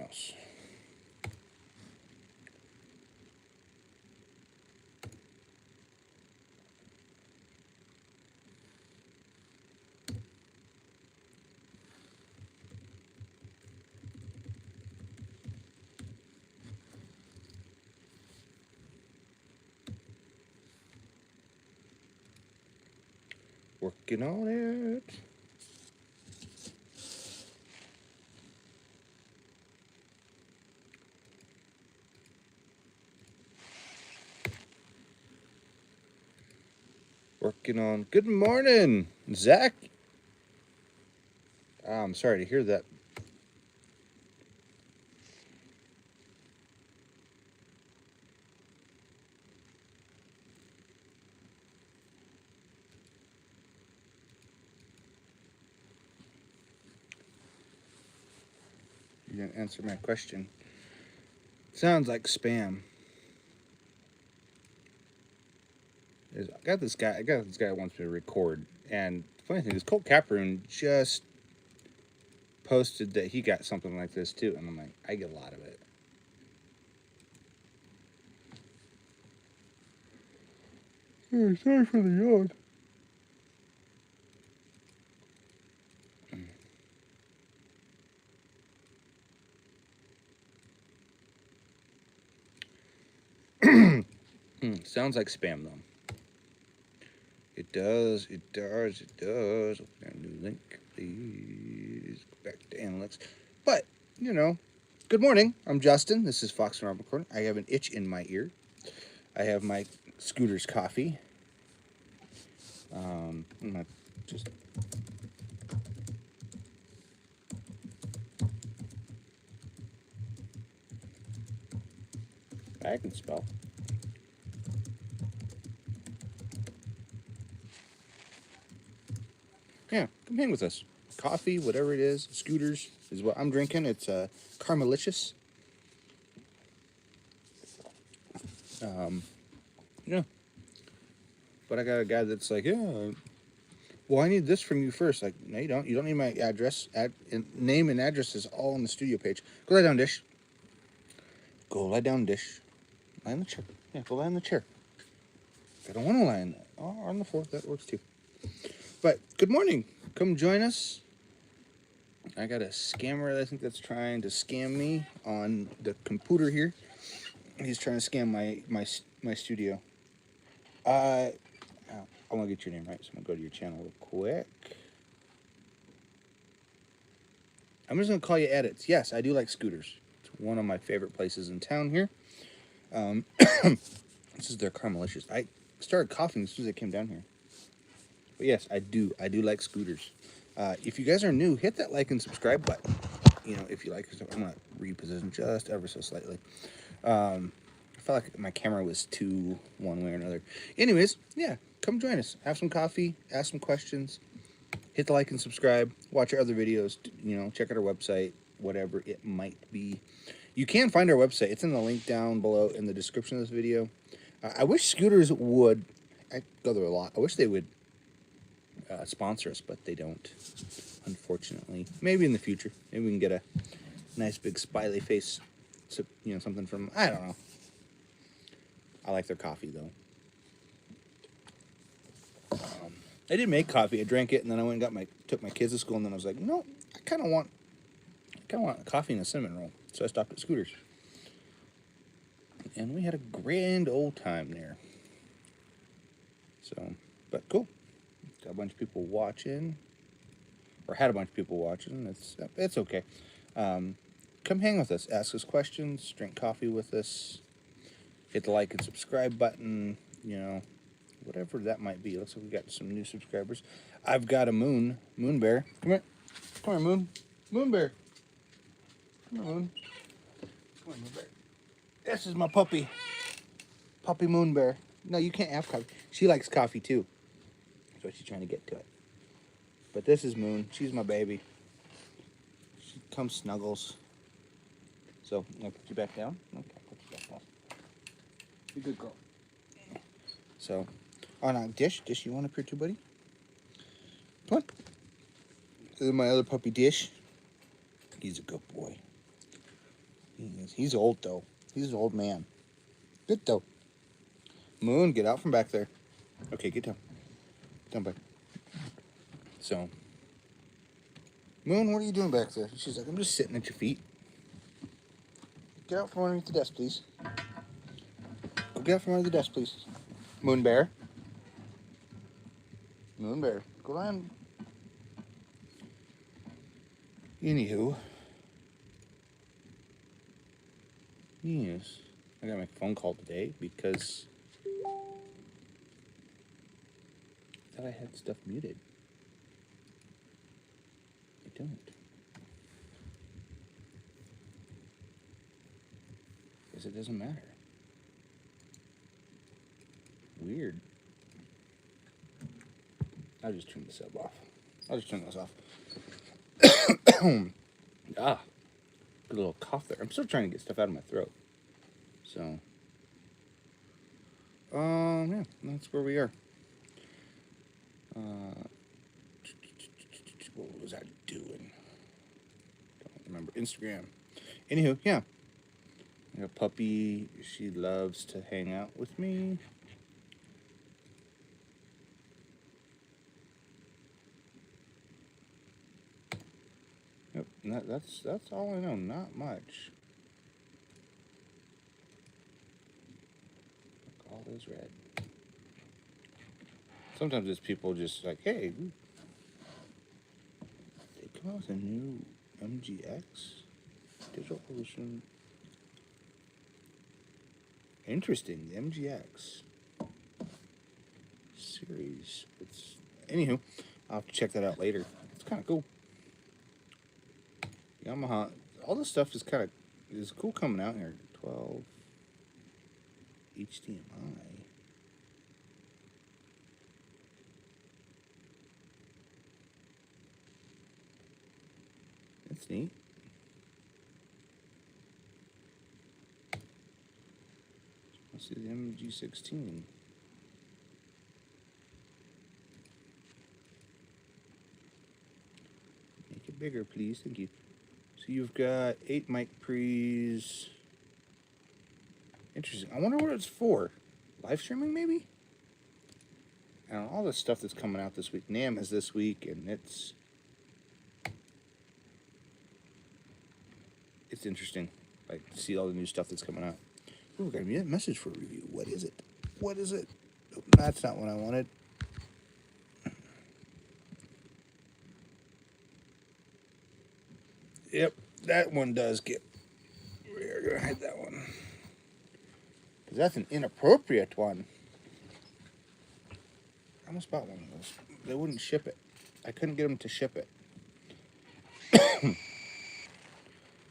mouse. Working on it. Working on. Good morning, Zach. I'm sorry to hear that. You didn't answer my question. Sounds like spam. I got this guy who wants me to record, and the funny thing is, Colt Caproon just posted that he got something like this too, and I'm like, I get a lot of it. Sorry for the yawn. Sounds like spam though. It does. Open a new link, please. Go back to analytics. But, good morning. I'm Justin. This is Fox and Robyn Recording. I have an itch in my ear. I have my Scooter's coffee. I'm gonna just. I can spell. Yeah, come hang with us. Coffee, whatever it is, Scooters is what I'm drinking. It's Caramelicious. Yeah. But I got a guy that's like, yeah, well, I need this from you first. Like, no, you don't. You don't need my address. Name and address is all on the studio page. Go lie down, Dish. Go lie down, Dish. Lie on the chair. Yeah, go lie on the chair. I don't want to lie on that. Oh, on the floor. That works too. But good morning. Come join us. I got a scammer that I think that's trying to scam me on the computer here. He's trying to scam my studio. I want to get your name right, so I'm going to go to your channel real quick. I'm just going to call you Edits. Yes, I do like Scooters. It's one of my favorite places in town here. This is their Caramelicious. I started coughing as soon as I came down here. But yes, I do like Scooters. If you guys are new, hit that like and subscribe button. If you like, I'm going to reposition just ever so slightly. I felt like my camera was too one way or another. Anyways, yeah, come join us. Have some coffee, ask some questions, hit the like and subscribe, watch our other videos, check out our website, whatever it might be. You can find our website. It's in the link down below in the description of this video. I wish Scooters would, I go there a lot, I wish they would sponsor us, but they don't, unfortunately. Maybe in the future. Maybe we can get a nice big smiley face, something from, I don't know. I like their coffee, though. I did make coffee. I drank it, and then I went and took my kids to school, and then I was like, no, I kind of want coffee and a cinnamon roll. So I stopped at Scooters. And we had a grand old time there. So, but cool. Got a bunch of people watching. Or had a bunch of people watching. It's okay. Come hang with us. Ask us questions. Drink coffee with us. Hit the like and subscribe button. Whatever that might be. Looks like we got some new subscribers. I've got a moon bear. Come here, moon bear. Come here, moon. Come on, moon bear. This is my puppy moon bear. No, you can't have coffee. She likes coffee too. That's why she's trying to get to it. But this is Moon. She's my baby. She comes snuggles. So I'll put you back down. Okay, put you back down. You're a good girl. So. Oh, now, Dish, you want up here too, buddy? Come on. This is my other puppy, Dish. He's a good boy. He's old, though. He's an old man. Good, though. Moon, get out from back there. Okay, get down. Down back. So, Moon, what are you doing back there? She's like, I'm just sitting at your feet. Get out from underneath the desk, please. Go get out from under the desk, please. Moon Bear. Moon Bear. Go on. Anywho. Yes. I gotta make a phone call today because I thought I had stuff muted. I don't. Because it doesn't matter. Weird. I'll just turn the sub off. I'll just turn this off. Ah. Good little cough there. I'm still trying to get stuff out of my throat. So, yeah, that's where we are. What was I doing? Don't remember. Instagram. Anywho, yeah. I got a puppy. She loves to hang out with me. Yep, that's all I know. Not much. Look, all is red. Sometimes it's people just like, hey, they come out with a new MGX digital evolution. Interesting, the MGX series. It's anywho, I'll have to check that out later. It's kind of cool. Yamaha, all this stuff is cool coming out here. 12 HDMI. That's neat. Let's see the MG16. Make it bigger, please. Thank you. So you've got 8 mic pre's. Interesting. I wonder what it's for. Live streaming, maybe? And all the stuff that's coming out this week. NAMM is this week, and it's interesting. Like, to see all the new stuff that's coming out. Ooh, we got a message for review. What is it? What is it? Oh, that's not what I wanted. Yep, that one does get... We're going to hide that one. Because that's an inappropriate one. I almost bought one of those. They wouldn't ship it. I couldn't get them to ship it.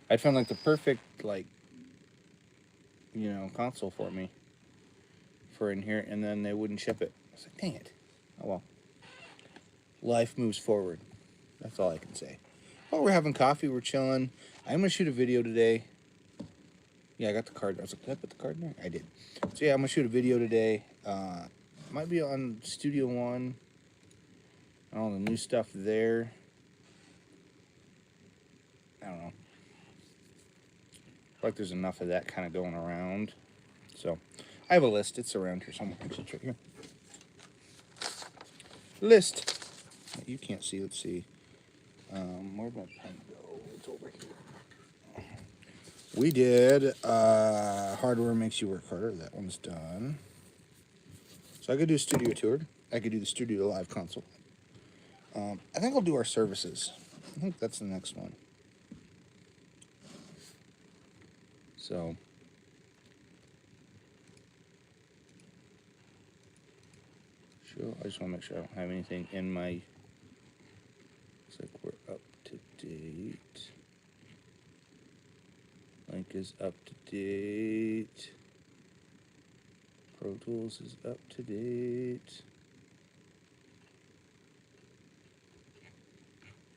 I found like the perfect, like, you know, console for me. For in here, and then they wouldn't ship it. I was like, dang it. Oh well. Life moves forward. That's all I can say. Oh, we're having coffee, we're chilling. I'm gonna shoot a video today. Yeah, I got the card. I was like, did I put the card in there? I did. So yeah, I'm gonna shoot a video today. Might be on Studio One. All the new stuff there. I don't know. I feel like there's enough of that kind of going around. So I have a list. It's around here somewhere. It's right here. List. You can't see. Let's see. Where'd my pen go? It's over here. We did Hardware Makes You Work Harder. That one's done. So I could do Studio Tour. I could do the Studio Live console. I think I'll do our services. I think that's the next one. So sure. I just want to make sure I don't have anything in my... Looks like we're up to date. Link is up to date. Pro Tools is up to date.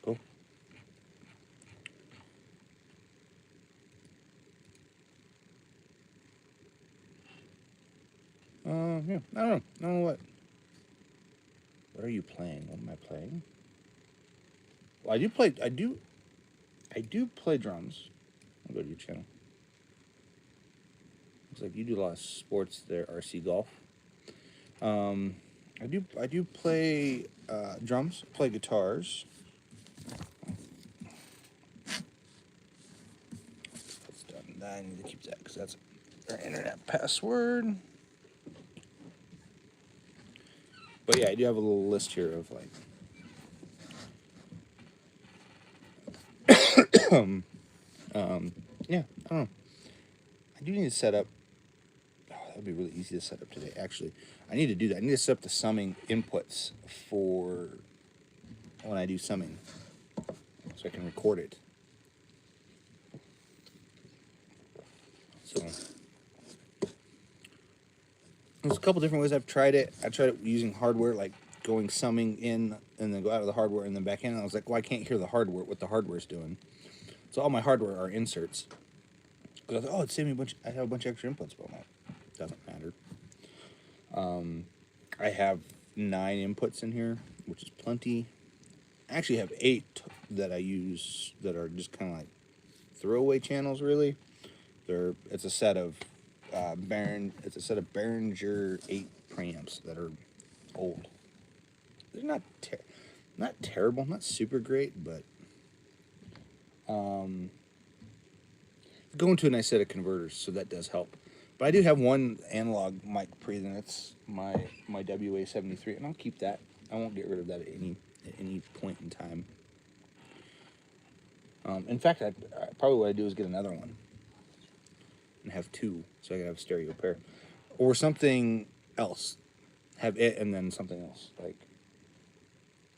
Cool. Yeah, I don't know what. What are you playing? What am I playing? Well, I do play drums. I'll go to your channel. It's like you do a lot of sports there, RC golf. I do play drums, play guitars. That's done. I need to keep that because that's our internet password. But yeah, I do have a little list here of like yeah, I don't know. I do need to set up. Oh, that would be really easy to set up today. Actually, I need to do that. I need to set up the summing inputs for when I do summing, so I can record it. So there's a couple different ways I've tried it. I tried it using hardware, like going summing in and then go out of the hardware and then back in. And I was like, well, I can't hear the hardware, what the hardware's doing. So all my hardware are inserts. Because I thought, oh, it saved me a bunch. I have a bunch of extra inputs, but I'm like, doesn't matter. I have 9 inputs in here, which is plenty. I actually have 8 that I use that are just kind of like throwaway channels. Really, it's a set of Behringer 8 preamps that are old. They're not terrible, not super great, but going to a nice set of converters, so that does help. But I do have one analog mic pre, and it's my WA73, and I'll keep that. I won't get rid of that at any point in time. In fact, I probably what I do is get another one and have 2, so I can have a stereo pair, or something else. Have it and then something else. Like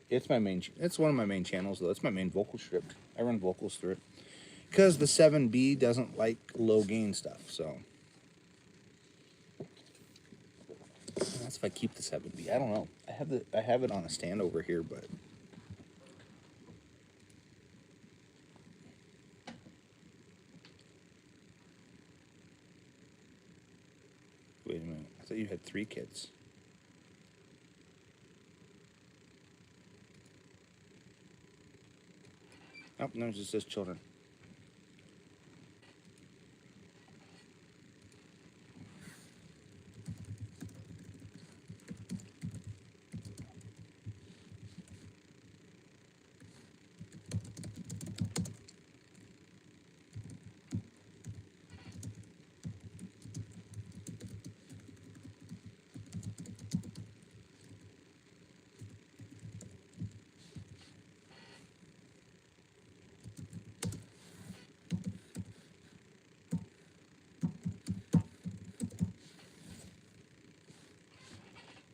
it's one of my main channels though. It's my main vocal script. I run vocals through it because the 7B doesn't like low gain stuff. So that's if I keep the 7B. I don't know. I have it on a stand over here, but wait a minute. I thought you had 3 kids. Oh, no, it just says children.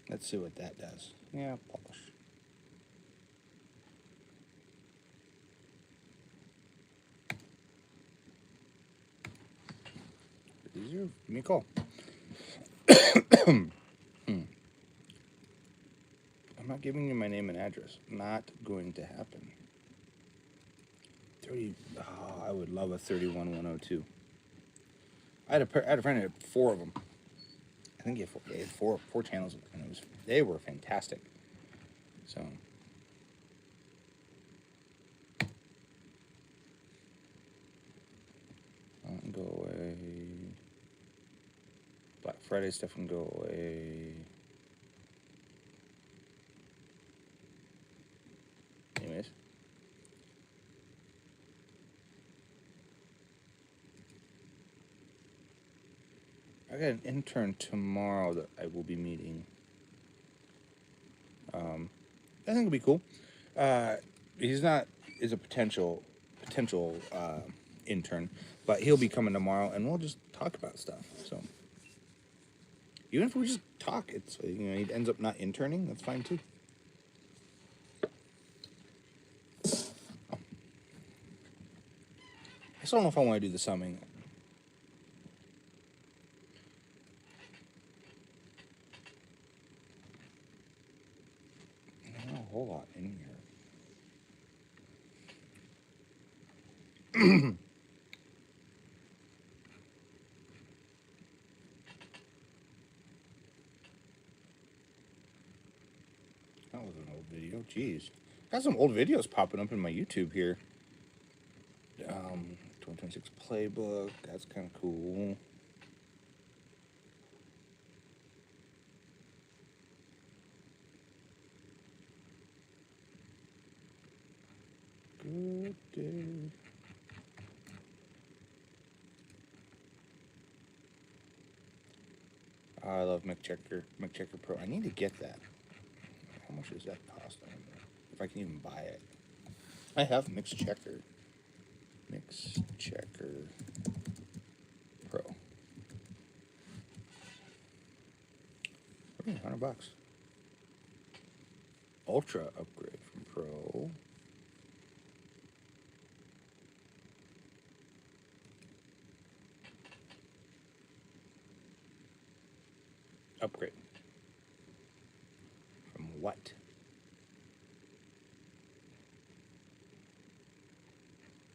Let's see what that does. Yeah, polish. Easier? Give me a call. I'm not giving you my name and address. Not going to happen. 30. Oh, I would love a 31102. I had a friend who had 4 of them. I think he had four channels, and they were fantastic. So go away. Black Friday stuff can go away. Anyways. I got an intern tomorrow that I will be meeting. I think it'll be cool. He's a potential intern, but he'll be coming tomorrow, and we'll just talk about stuff. So even if we just talk, it's he ends up not interning. That's fine too. I still don't know if I want to do the summing. Not a whole lot in here. That was an old video. Jeez. Got some old videos popping up in my YouTube here. 2026 playbook. That's kind of cool. Oh, I love McChecker Pro. I need to get that. How much does that cost? I don't know if I can even buy it. I have Mix Checker Pro. $100. Ultra upgrade from Pro. Upgrade. From what?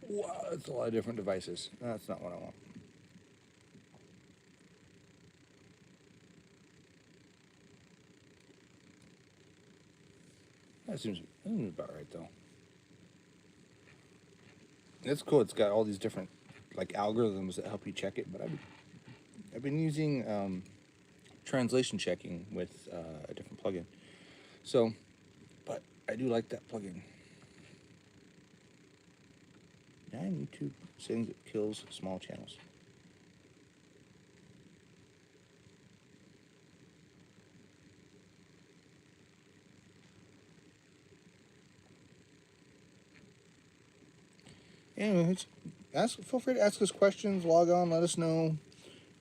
Wow, that's a lot of different devices. That's not what I want. That seems about right though. It's cool. It's got all these different like algorithms that help you check it. But I've been using translation checking with a different plugin. So, but I do like that plugin. 9 YouTube settings that kills small channels. Anyways, feel free to ask us questions, log on, let us know.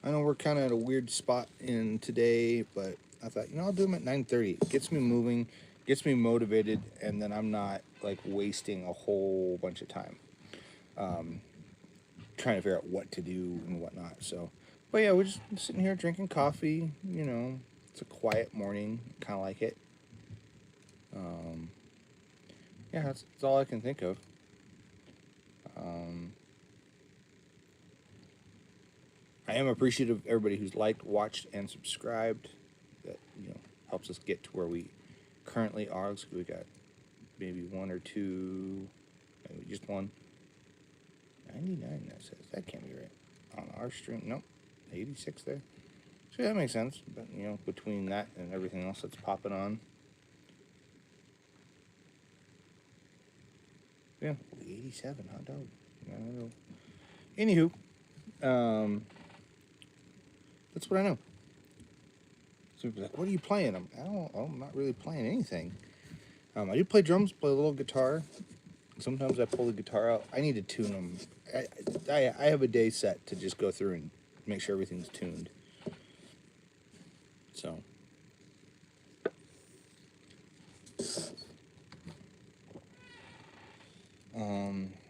I know we're kind of at a weird spot in today, but I thought, I'll do them at 9:30. It gets me moving, gets me motivated, and then I'm not like wasting a whole bunch of time trying to figure out what to do and whatnot. So, but yeah, we're just sitting here drinking coffee. It's a quiet morning, kind of like it. Yeah, that's all I can think of. I am appreciative of everybody who's liked, watched, and subscribed. That helps us get to where we currently are. Looks like we got maybe one or two, maybe just one. 99. That says that can't be right on our stream. Nope, 86 there. So that makes sense. But between that and everything else that's popping on, yeah, 87 hot dog. I don't know. Anywho, that's what I know. So people are like, what are you playing? I'm not really playing anything. I do play drums, play a little guitar. Sometimes I pull the guitar out. I need to tune them. I have a day set to just go through and make sure everything's tuned. So.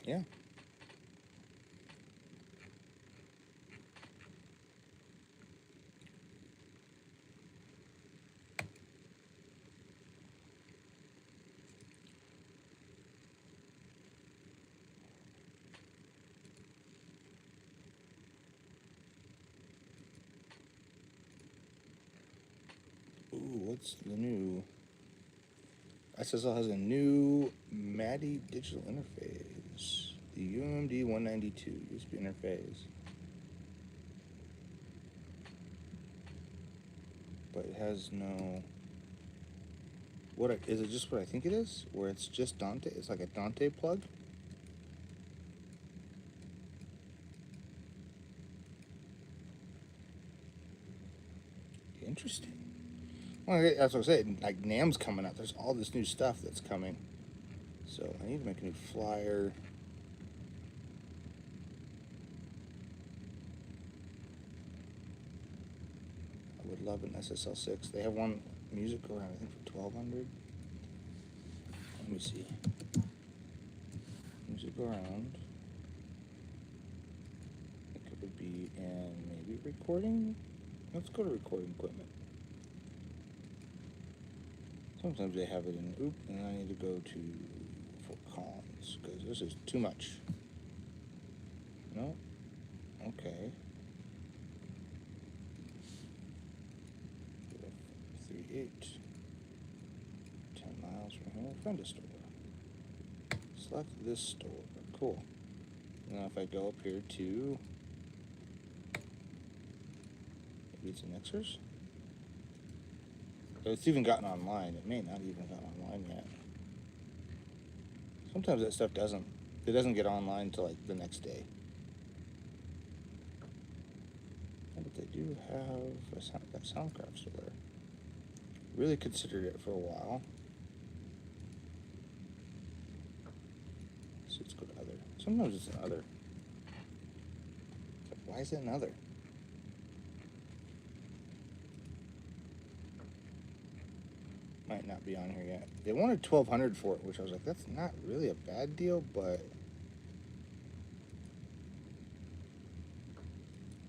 Yeah. Ooh, what's the new? SSL has a new MADI digital interface. The UMD 192 USB interface. But it has no... Is it just what I think it is? Where it's just Dante? It's like a Dante plug? Interesting. Well, that's what I said. Like, NAMM's coming out. There's all this new stuff that's coming. So I need to make a new flyer. I would love an SSL6. They have one music around, I think, for $1,200. Let me see. Music around. I think it would be in maybe recording. Let's go to recording equipment. Sometimes they have it in oop, and I need to go to for cons because this is too much. No? Okay. 3.8. 10 miles from here. Find a store. Select this store. Cool. Now if I go up here to maybe it's an Xers. It's even gotten online. It may not even gotten online yet. Sometimes that stuff doesn't. It doesn't get online until like the next day. But they do have that Soundcraft still there. Really considered it for a while. So let's go to other. Sometimes it's an other. Why is it an other? Might not be on here yet. They wanted $1,200 for it, which I was like, that's not really a bad deal, but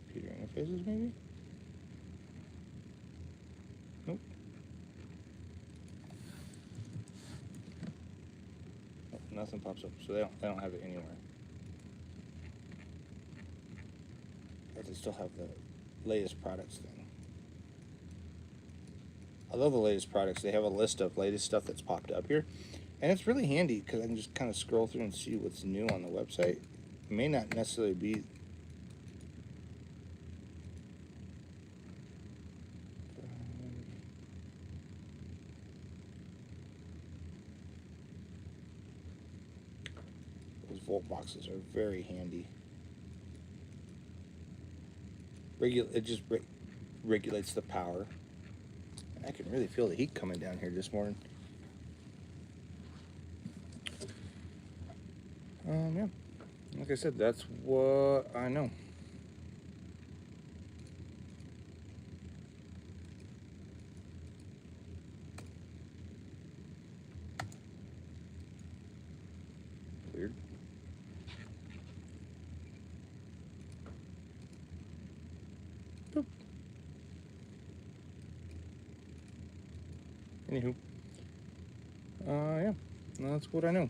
computer interfaces maybe? Nope. Nope, nothing pops up, so they don't have it anywhere. But they still have the latest products thing. I love the latest products. They have a list of latest stuff that's popped up here. And it's really handy because I can just kind of scroll through and see what's new on the website. It may not necessarily be... Those volt boxes are very handy. It just regulates the power. I can really feel the heat coming down here this morning. Yeah. Like I said, that's what I know. Weird. Boop. Anywho. Yeah. That's what I know.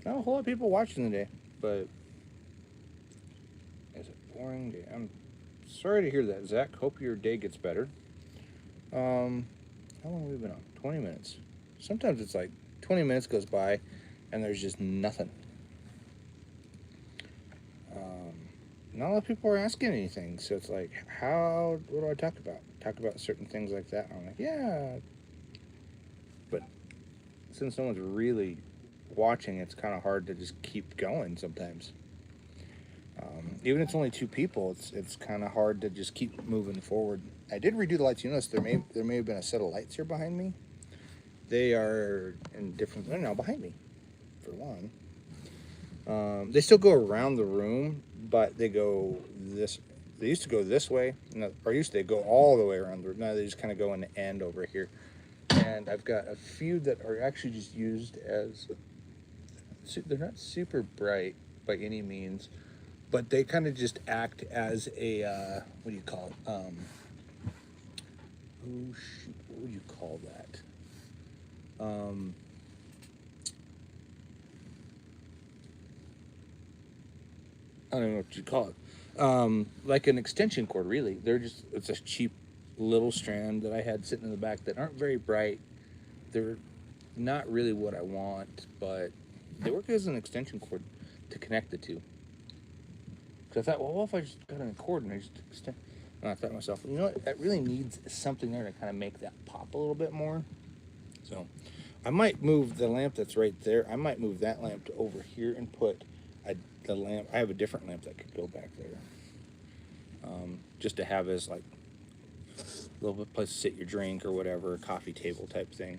Not a whole lot of people watching today, but is it boring day? I'm sorry to hear that, Zach. Hope your day gets better. How long have we been on? 20 minutes. Sometimes it's like 20 minutes goes by and there's just nothing. Not a lot of people are asking anything, so it's like, what do I talk about? Talk about certain things like that. And I'm like, yeah. But since no one's really watching, it's kind of hard to just keep going sometimes. Even if it's only two people, it's kind of hard to just keep moving forward. I did redo the lights. You notice there may have been a set of lights here behind me. They are in different. They're now behind me, for one. They still go around the room, but they go this. They used to go this way, or used to go all the way around the room. Now they just kind of go in the end over here. And I've got a few that are actually just used as. They're not super bright by any means, but they kind of just act as a what do you call it? Oh shoot, what would you call that? I don't know what you call it. Like an extension cord, really. It's a cheap little strand that I had sitting in the back that aren't very bright. They're not really what I want, but they work as an extension cord to connect the two. So I thought, well, what if I just got a cord and I just extend? And I thought to myself, you know what? That really needs something there to kind of make that pop a little bit more. So I might move the lamp that's right there. I might move that lamp to over here and put the lamp. I have a different lamp that could go back there. Just to have as like a little bit place to sit your drink or whatever, a coffee table type thing.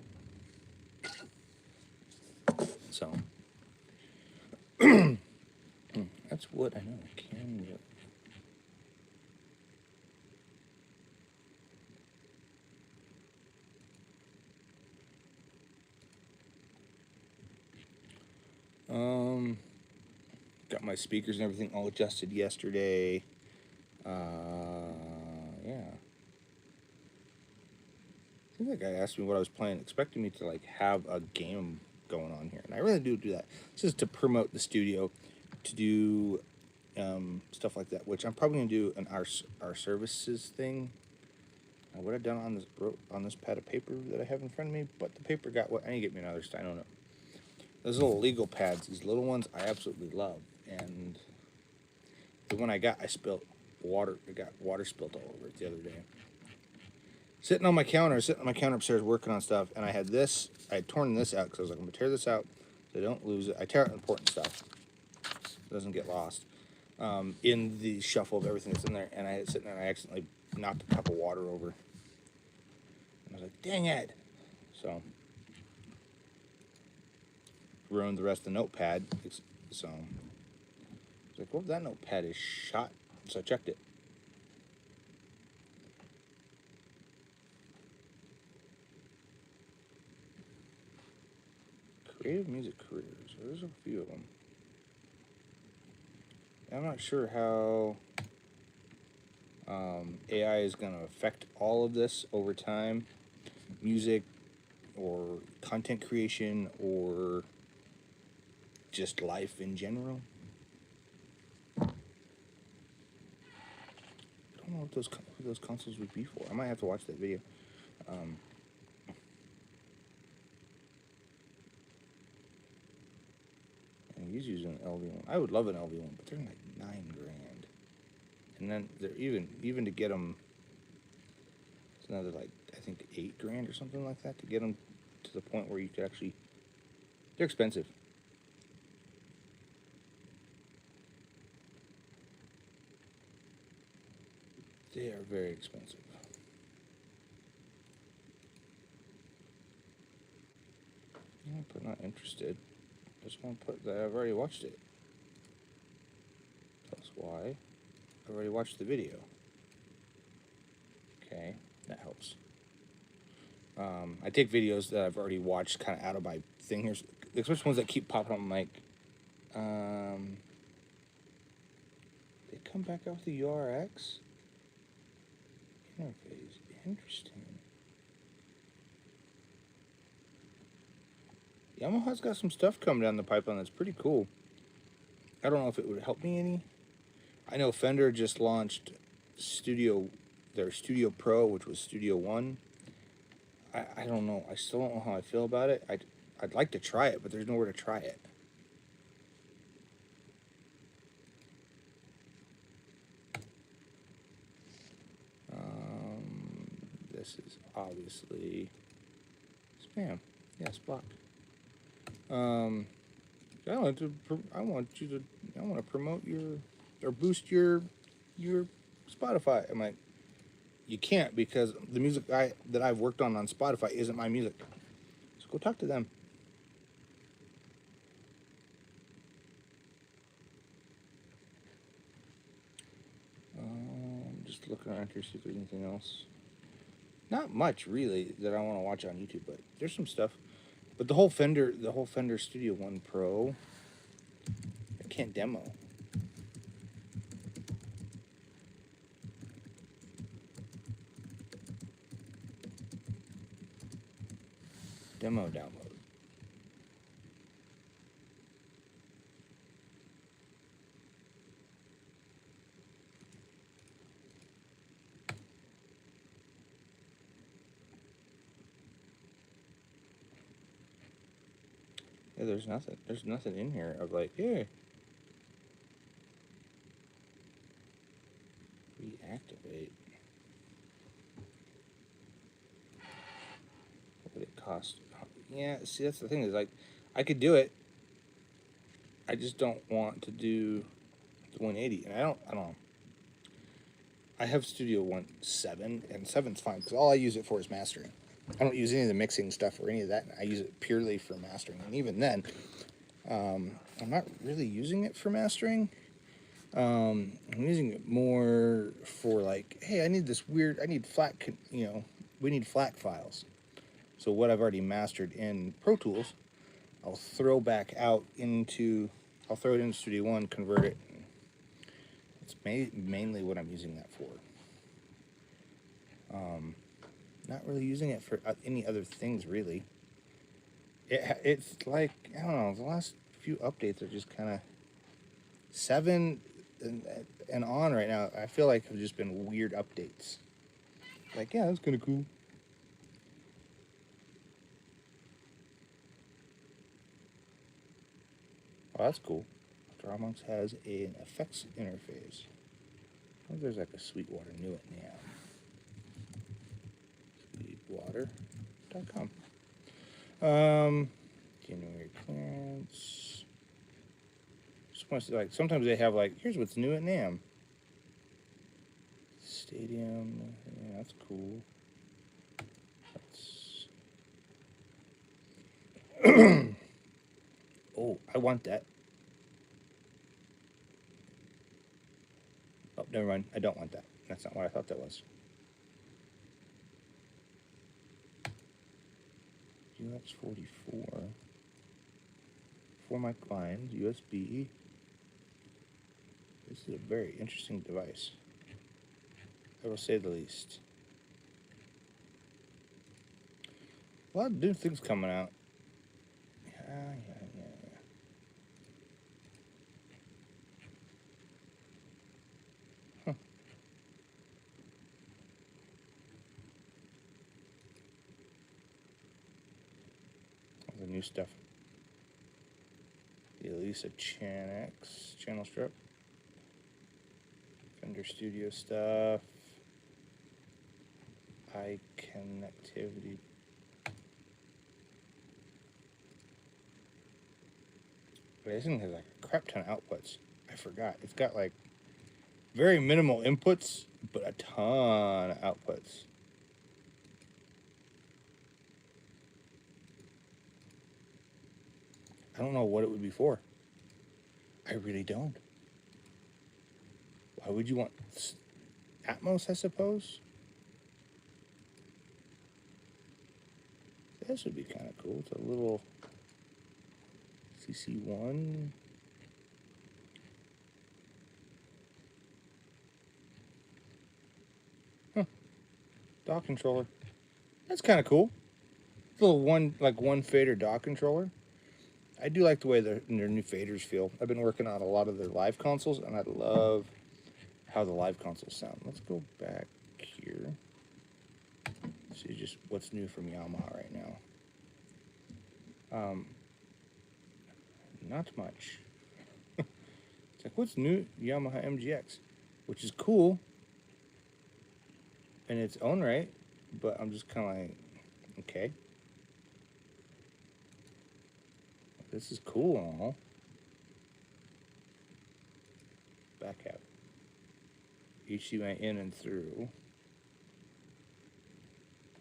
So that's what I know I can do. Got my speakers and everything all adjusted yesterday. Yeah. I think that guy asked me what I was playing, expecting me to like have a game going on here, and I really do that. This is to promote the studio, to do stuff like that, which I'm probably gonna do an our services thing. I would have done on this pad of paper that I have in front of me, but the paper got what I need to get me another. I don't know. Those little legal pads, these little ones, I absolutely love. And the one I got, I spilled water. I got water spilled all over it the other day. Sitting on my counter upstairs working on stuff, and I had torn this out because I was like, I'm gonna tear this out, So don't lose it. I tear out important stuff. It doesn't get lost in the shuffle of everything that's in there. And I had it sitting there and I accidentally knocked a cup of water over. And I was like, dang it. So ruined the rest of the notepad. So I was like, well, that notepad is shot. So I checked it. Creative music careers. There's a few of them. I'm not sure how AI is going to affect all of this over time. Music or content creation or just life in general. I don't know what those consoles would be for. I might have to watch that video. And he's using an LV1. I would love an LV1, but they're like $9,000. And then they're even to get them, it's another like I think $8,000 or something like that to get them to the point where you could actually. They're expensive. They are very expensive. Yeah, but not interested. Just want to put that I've already watched it. That's why. I've already watched the video. Okay, that helps. I take videos that I've already watched kind of out of my thing. Here's especially ones that keep popping up. I'm like, they come back out with the URX interface. Interesting. Yamaha's got some stuff coming down the pipeline that's pretty cool. I don't know if it would help me any. I know Fender just launched their Studio Pro, which was Studio One. I don't know. I still don't know how I feel about it. I'd like to try it, but there's nowhere to try it. This is obviously spam. Yes, blocked. I want to promote or boost your Spotify. I'm like, you can't because the music that I've worked on Spotify isn't my music. So go talk to them. Just looking around here, see if there's anything else. Not much really that I want to watch on YouTube, but there's some stuff. But the whole Fender Studio One Pro, I can't demo. Demo download. Yeah, there's nothing. There's nothing in here of like, yeah. Reactivate. What would it cost? Yeah, see, that's the thing is like, I could do it. I just don't want to do the 180, and I don't know. I have Studio One 7, and 7's fine because all I use it for is mastering. I don't use any of the mixing stuff or any of that. I use it purely for mastering, and even then, I'm not really using it for mastering. I'm using it more for like, hey, I need FLAC, we need FLAC files. So what I've already mastered in Pro Tools, I'll throw it into Studio One, convert it. It's mainly what I'm using that for. Not really using it for any other things, really. It's like, I don't know, the last few updates are just kind of 7 and on right now. I feel like have just been weird updates. Like, yeah, that's kind of cool. Oh, that's cool. Dropbox has an effects interface. I wonder if there's like a Sweetwater knew it now. Sweetwater.com. January clearance. announcements. Just want to see, like, sometimes they have, like, here's what's new at NAMM. Stadium. Yeah, that's cool. Oh, I want that. Oh, never mind. I don't want that. That's not what I thought that was. UX44. For my client, USB. This is a very interesting device. I will say the least. A lot of new things coming out. Yeah. Huh. All the new stuff. The Elisa Chan X channel strip. Fender Studio stuff. Eye connectivity. But this thing has like a crap ton of outputs. I forgot. It's got like very minimal inputs, but a ton of outputs. I don't know what it would be for. I really don't. Why would you want Atmos, I suppose? This would be kind of cool. It's a little CC1. Huh. Dock controller. That's kind of cool. A little one fader dock controller. I do like the way their new faders feel. I've been working on a lot of their live consoles, and I love how the live consoles sound. Let's go back here. See just what's new from Yamaha right now. Not much. It's like, what's new? Yamaha MGX, which is cool in its own right, but I'm just kind of like, okay. This is cool and all. Back out. HDMI in and through.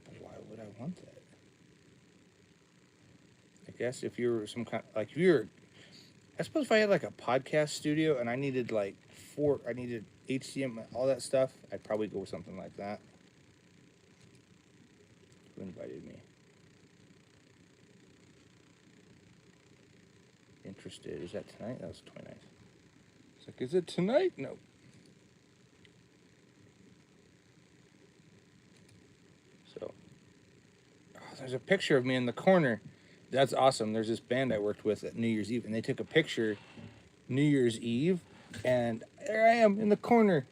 But why would I want that? I guess if you're some kind, like if you're, I suppose if I had like a podcast studio and I needed like I needed HDMI, all that stuff, I'd probably go with something like that. Who invited me? Interested. Is that tonight? That was 29th. It's like, is it tonight? No. So, oh, there's a picture of me in the corner. That's awesome. There's this band I worked with at New Year's Eve, and they took a picture New Year's Eve, and there I am in the corner.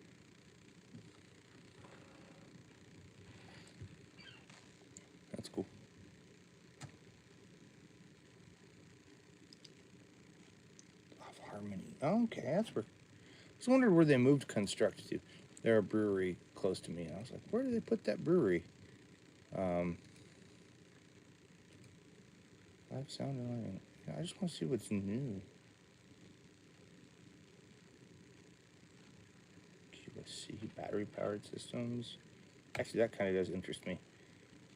That's cool. Love Harmony. Oh, okay, that's where. I was wondering where they moved Construct to. They're a brewery close to me. And I was like, where did they put that brewery? Live sound and lighting. Yeah, I just want to see what's new. QSC, battery-powered systems. Actually, that kind of does interest me,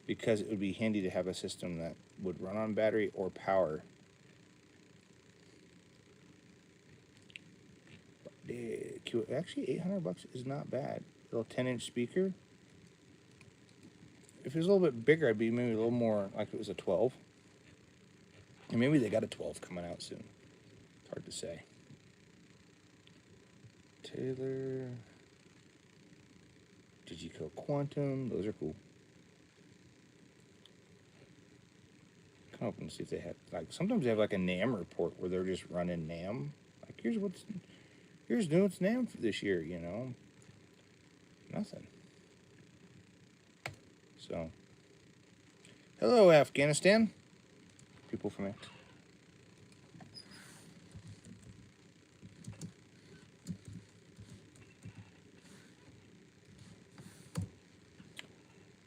because it would be handy to have a system that would run on battery or power. Actually, $800 is not bad. A little 10-inch speaker. If it was a little bit bigger, I'd be maybe a little more like it was a 12. And maybe they got a 12 coming out soon. It's hard to say. Taylor. Digico Quantum. Those are cool. Kind of open to see if they have, like, sometimes they have like a NAMM report where they're just running NAMM. Like, here's new what's NAMM for this year, you know. Nothing. So, hello, Afghanistan. People from it.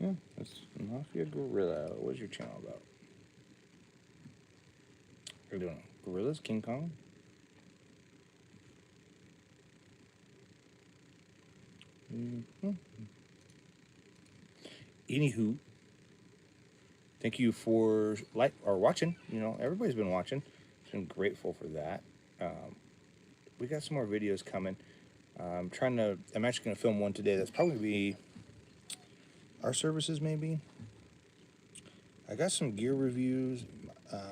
Yeah, that's Mafia Gorilla. What's your channel about? I don't know. Gorillas, King Kong. Anywho, thank you for watching. You know, everybody's been watching. Been grateful for that. We got some more videos coming. I'm actually going to film one today. That's probably be our services, maybe. I got some gear reviews.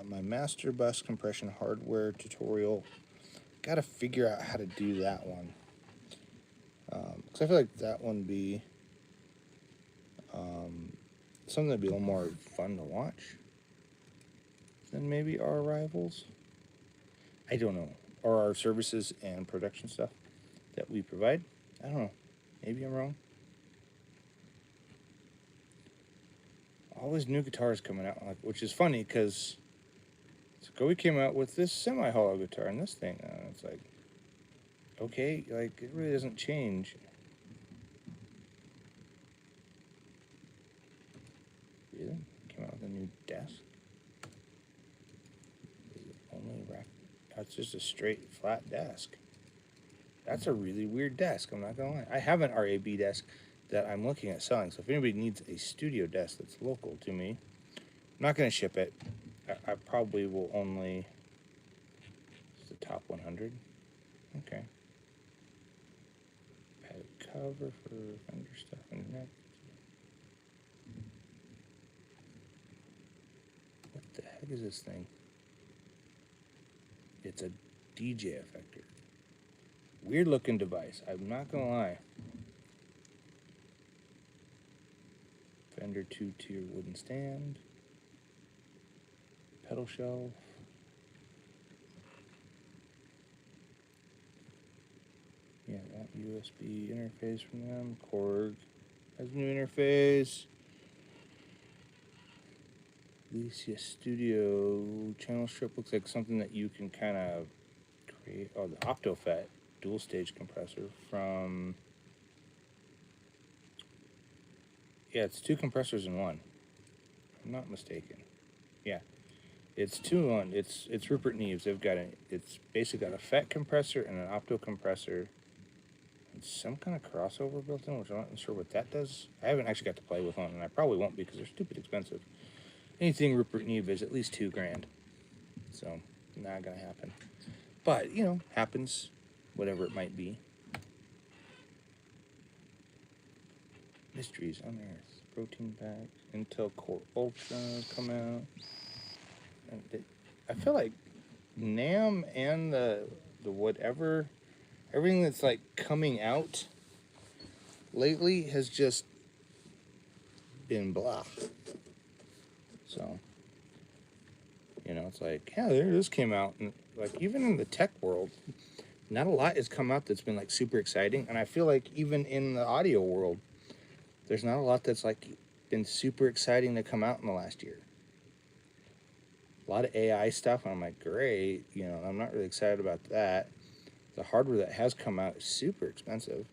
My master bus compression hardware tutorial. Got to figure out how to do that one. Because I feel like that one be something that'd be a little more fun to watch than maybe our rivals. I don't know. Or our services and production stuff that we provide. I don't know. Maybe I'm wrong. Always new guitars coming out, which is funny because we came out with this semi-hollow guitar and this thing. It's like, okay, like it really doesn't change. Really? Came out with a new desk? Is it only rack? That's just a straight flat desk. That's a really weird desk, I'm not gonna lie. I have an RAB desk that I'm looking at selling, so if anybody needs a studio desk that's local to me, I'm not gonna ship it. I probably will only, it's the top 100. Okay. Padded cover for vendor stuff and that. What the heck is this thing? It's a DJ effector. Weird looking device, I'm not gonna lie. Fender 2-tier wooden stand. Pedal shelf. Yeah, that USB interface from them. Korg has a new interface. Alicia Studio channel strip looks like something that you can kind of create. Oh, the OptoFET dual stage compressor from. Yeah, it's 2 compressors in one. I'm not mistaken. Yeah, it's 2 in 1. It's Rupert Neves. It's basically got a FET compressor and an opto compressor. It's some kind of crossover built in, which I'm not sure what that does. I haven't actually got to play with one, and I probably won't because they're stupid expensive. Anything Rupert Neve is at least $2,000, so not gonna happen. But you know, happens, whatever it might be. Mysteries on Earth, protein packs, Intel Core Ultras come out. And I feel like NAM and the whatever, everything that's like coming out lately has just been blah. So, you know, it's like, yeah, this came out, and like even in the tech world, not a lot has come out that's been like super exciting. And I feel like even in the audio world, there's not a lot that's like been super exciting to come out in the last year. A lot of AI stuff, and I'm like, great, you know, I'm not really excited about that. The hardware that has come out is super expensive.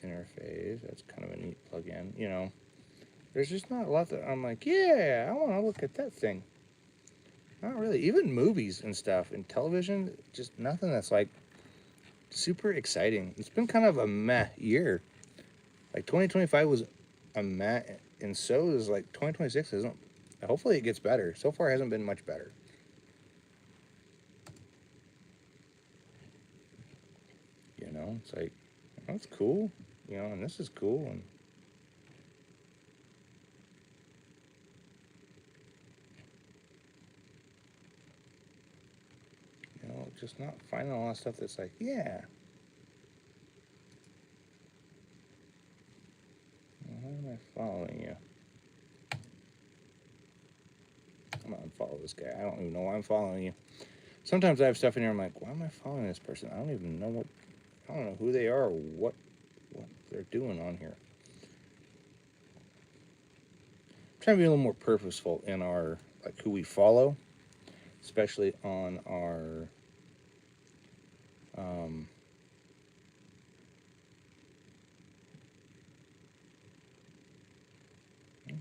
Interface, that's kind of a neat plug-in, you know. There's just not a lot that I'm like, yeah, I want to look at that thing. Not really. Even movies and stuff and television, just nothing that's like super exciting. It's been kind of a meh year. Like 2025 was a meh, and so is like 2026 isn't. Hopefully it gets better. So far it hasn't been much better. You know, it's like, that's cool, you know, and this is cool, and you know, just not finding a lot of stuff that's like, yeah. Why am I following you? I'm gonna unfollow this guy. I don't even know why I'm following you. Sometimes I have stuff in here, I'm like, why am I following this person? I don't even know I don't know who they are or what they're doing on here. I'm trying to be a little more purposeful in our, like, who we follow, especially on our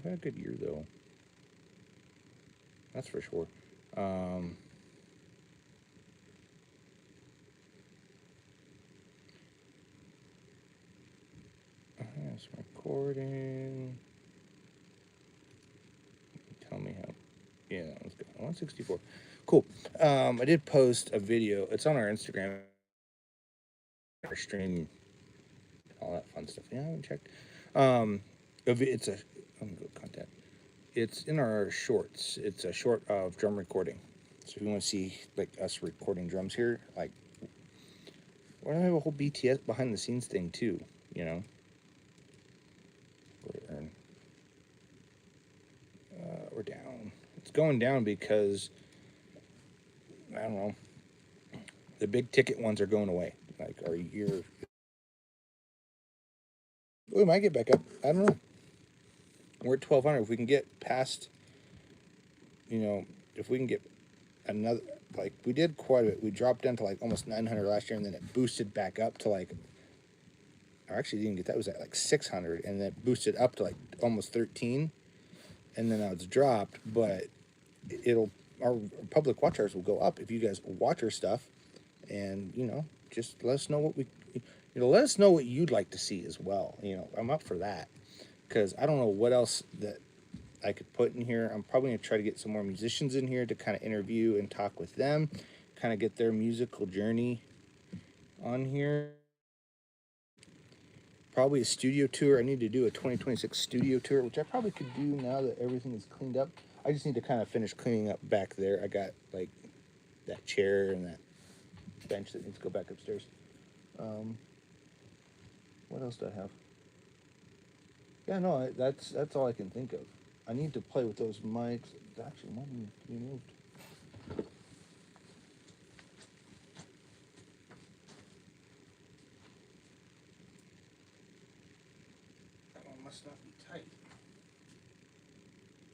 We've had a good year though. That's for sure. It's recording. Tell me how. Yeah, that one's good. 164. Cool. I did post a video. It's on our Instagram, our stream, all that fun stuff. Yeah, I haven't checked. It's a. I'm gonna go content. It's in our shorts. It's a short of drum recording. So if you want to see like us recording drums here, like, why don't I have a whole BTS behind the scenes thing too? You know. We're down. It's going down because I don't know. The big ticket ones are going away. Like our year. We might get back up. I don't know. We're at 1,200. If we can get past, you know, if we can get another, like we did quite a bit. We dropped down to like almost 900 last year, and then it boosted back up to like. I actually didn't get that. It was at like 600, and then it boosted up to like almost 13, and then now it's dropped. But it'll our public watch hours will go up if you guys watch our stuff, and just let us know what let us know what you'd like to see as well. I'm up for that because I don't know what else that I could put in here. I'm probably gonna try to get some more musicians in here to kind of interview and talk with them, kind of get their musical journey on here. Probably a studio tour. I need to do a 2026 studio tour, which I probably could do now that everything is cleaned up. I just need to kind of finish cleaning up back there. I got like that chair and that bench that needs to go back upstairs. What else do I have? Yeah, no, that's all I can think of. I need to play with those mics. Actually, one needs to be moved. That one must not be tight.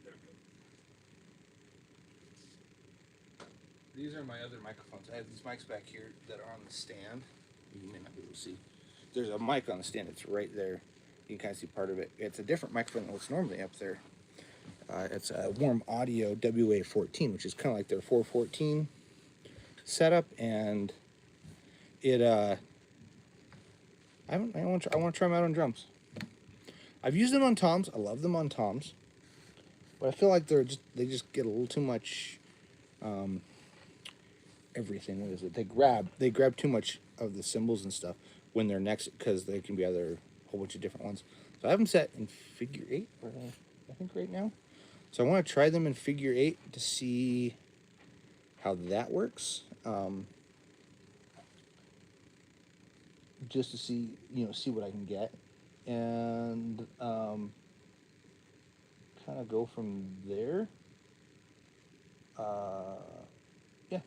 There we go. These are my other microphones. I have these mics back here that are on the stand. You may not be able to see. There's a mic on the stand. It's right there. You can kind of see part of it. It's a different microphone than what's normally up there. It's a Warm Audio WA14, which is kind of like their 414 setup, and it I want to try them out on drums. I've used them on toms. I love them on toms, but I feel like they just get a little too much everything. What is it? They grab too much of the cymbals and stuff when they're next, because they can be other whole bunch of different ones. So I have them set in figure 8, I think right now. So I want to try them in figure 8 to see how that works. Just to see what I can get, and kind of go from there. Yeah,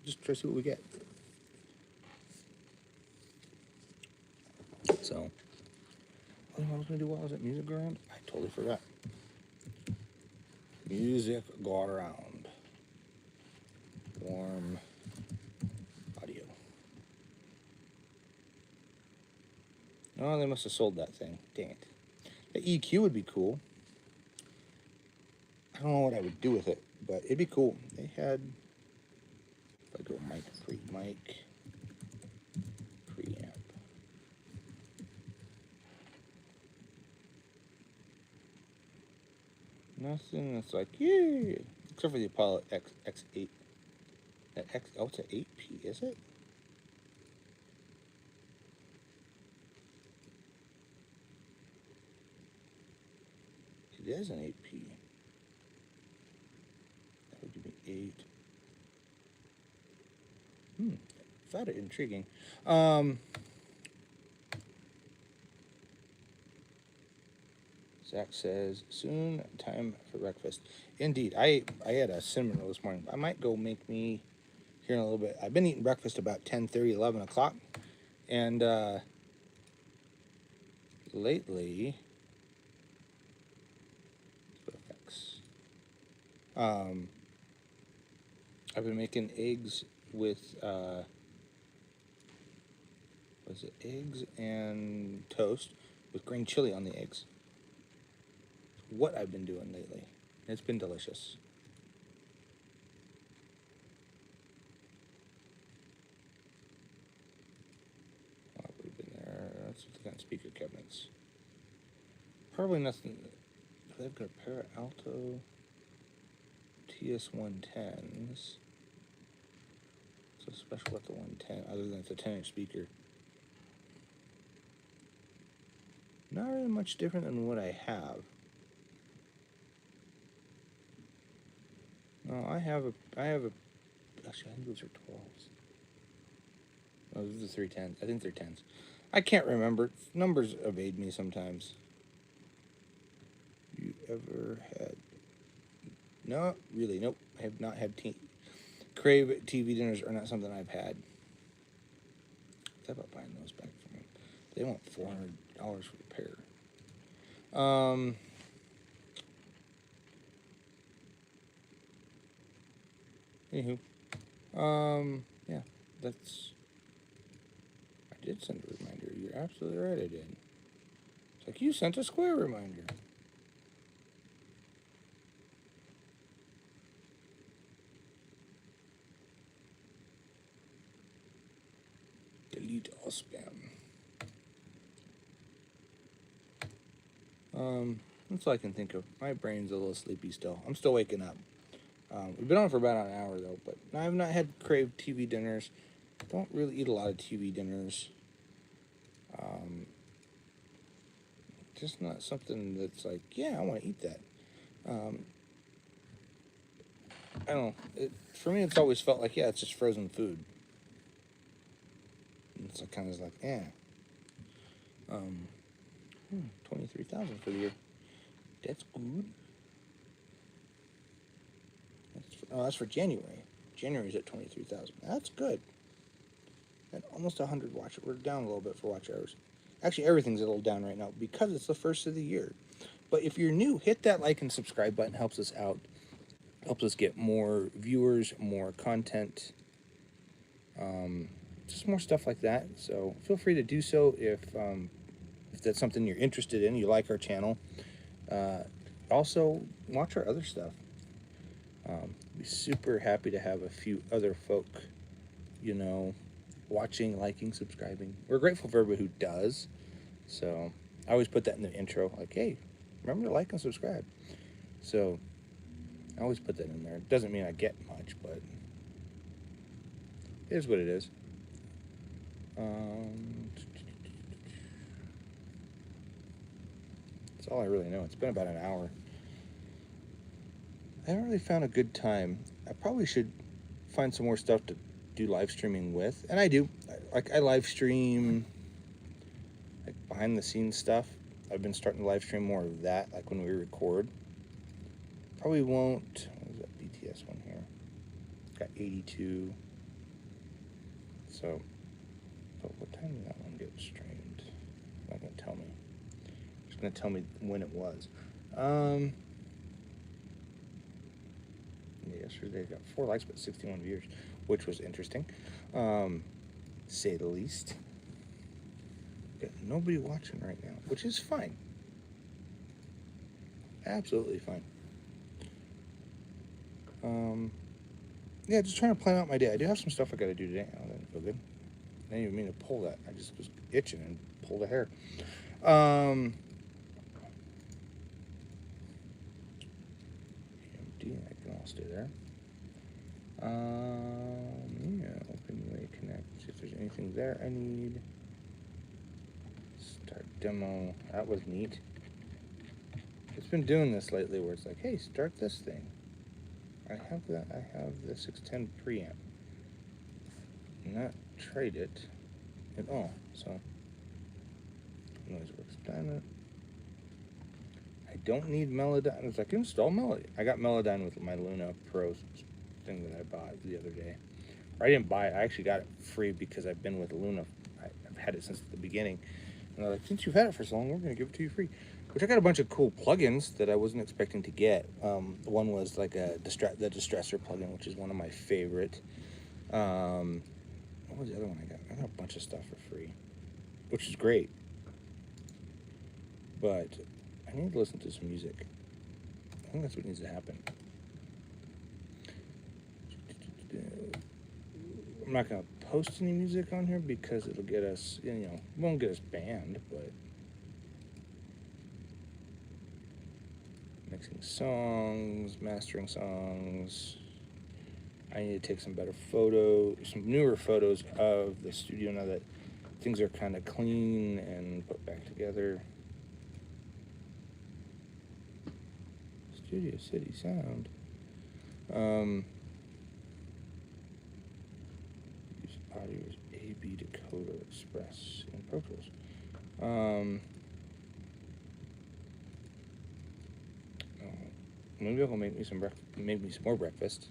just try to see what we get. So, what was I gonna do while I was at Music Go Around? I totally forgot. Music Go Around. Warm Audio. Oh, they must have sold that thing. Dang it. The EQ would be cool. I don't know what I would do with it, but it'd be cool. They had, if I go mic, preamp. Nothing that's like, yay! Except for the Apollo X8. Oh, it's an 8P, is it? It is an 8P. That would be 8. Found it intriguing. Zach says, soon time for breakfast. Indeed, I had a cinnamon roll this morning. I might go make me here in a little bit. I've been eating breakfast about 10:30, 11 o'clock. And lately, I've been making eggs with, was it eggs and toast with green chili on the eggs. what I've been doing lately. It's been delicious. What would have been there? Let's look at speaker cabinets. Probably nothing. They've got a pair of Alto TS110s. So special with the 110, other than it's a 10-inch speaker. Not really much different than what I have. No, I have a, actually I think those are 12s. Oh, those are 310s. I think they're 10s. I can't remember. Numbers evade me sometimes. You ever had, no, really, nope. I have not had Crave TV dinners are not something I've had. I thought about buying those back from them. They want $400 for the pair. Anywho, yeah, that's. I did send a reminder. You're absolutely right. I did. It's like you sent a square reminder. Delete all spam. That's all I can think of. My brain's a little sleepy still. I'm still waking up. We've been on for about an hour though, but I've not had Crave TV dinners. Don't really eat a lot of TV dinners. Just not something that's like, yeah, I want to eat that. I don't know. For me, it's always felt like, yeah, it's just frozen food. And it's kind of like, yeah. 23,000 for the year. That's good. That's for January. January's at 23,000. That's good. At almost 100 watch. We're down a little bit for watch hours. Actually, everything's a little down right now because it's the first of the year. But if you're new, hit that like and subscribe button. Helps us out. Helps us get more viewers, more content, just more stuff like that. So feel free to do so if that's something you're interested in. You like our channel. Also, watch our other stuff. Be super happy to have a few other folk, watching, liking, subscribing. We're grateful for everybody who does. So I always put that in the intro, like, hey, remember to like and subscribe. So I always put that in there. It doesn't mean I get much, but it is what it is. That's all I really know. It's been about an hour. I haven't really found a good time. I probably should find some more stuff to do live streaming with, and I do. I live stream like behind the scenes stuff. I've been starting to live stream more of that, like when we record. Probably won't. What is that BTS one here? Got 82. So, but what time did that one get streamed? It's not gonna tell me. It's gonna tell me when it was. Yesterday got 4 likes but 61 viewers, which was interesting, say the least. Got nobody watching right now, which is fine. Absolutely fine. Yeah, just trying to plan out my day. I do have some stuff I got to do today. Oh, that didn't feel good. I didn't even mean to pull that. I just was itching and pulled a hair. Empty. I can all stay there. Yeah, open connect. See if there's anything there I need. Start demo. That was neat. It's been doing this lately where it's like, hey, start this thing. I have that. I have the 610 preamp. Not trade it at all. So noise works done. I don't need Melodyne. It's like install Melody. I got Melodyne with my Luna Pro thing that I bought the other day. Or I didn't buy it. I actually got it free because I've been with Luna. I've had it since the beginning. And they're like, since you've had it for so long, we're going to give it to you free. Which I got a bunch of cool plugins that I wasn't expecting to get. One was like the Distressor plugin, which is one of my favorite. What was the other one I got? I got a bunch of stuff for free, which is great. But I need to listen to some music. I think that's what needs to happen. I'm not going to post any music on here because it'll get us, won't get us banned, but mixing songs, mastering songs. I need to take some better some newer photos of the studio now that things are kind of clean and put back together. Studio City Sound. Use Audio's A/B decoder Express in Pro Tools. Maybe I'll make me some more breakfast.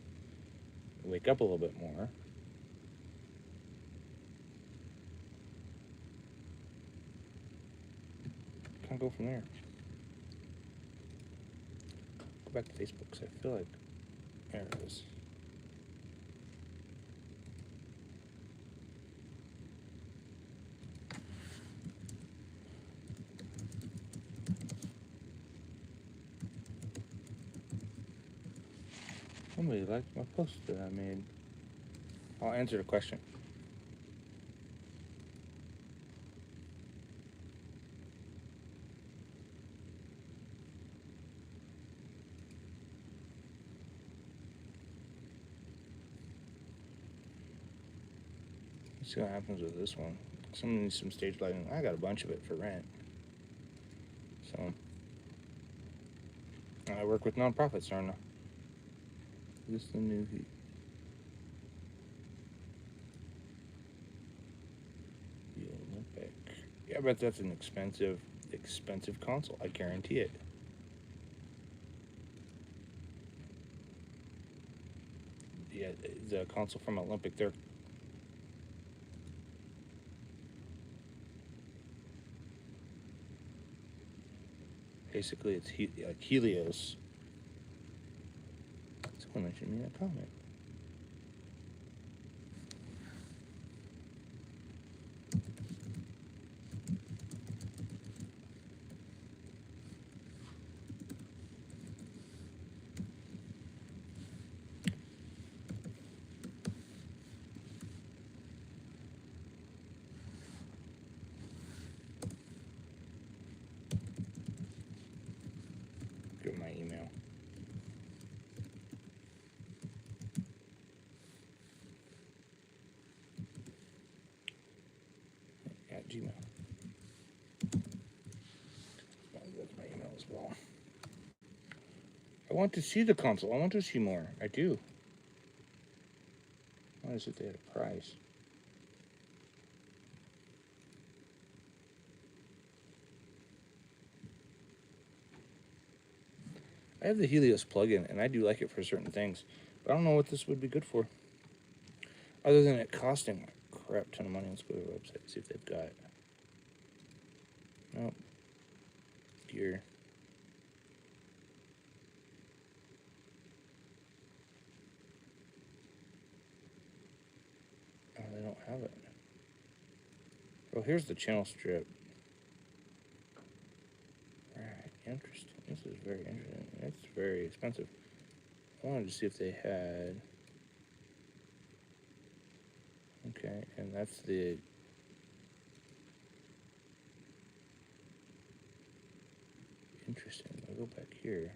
Wake up a little bit more. Kind of go from there. Go back to Facebook because I feel like there it is. Somebody liked my post that I made. I'll answer the question. Let's see what happens with this one. Someone needs some stage lighting. I got a bunch of it for rent. So I work with nonprofits, aren't I? Is this the new heat? The Olympic. Yeah, but that's an expensive console. I guarantee it. Yeah, the console from Olympic, they're basically it's like Helios. Someone mentioned me in a comment. Give my email. At Gmail. That's my email as well. I want to see the console. I want to see more. I do. Why is it at a price? I have the Helios plugin, and I do like it for certain things, but I don't know what this would be good for. Other than it costing a crap ton of money. Let's go to their website and see if they've got it. Nope. Gear. Oh, they don't have it. Well, here's the channel strip. Right, interesting. This is very interesting. It's very expensive. I wanted to see if they had. Okay, and that's the. Interesting. I'll go back here.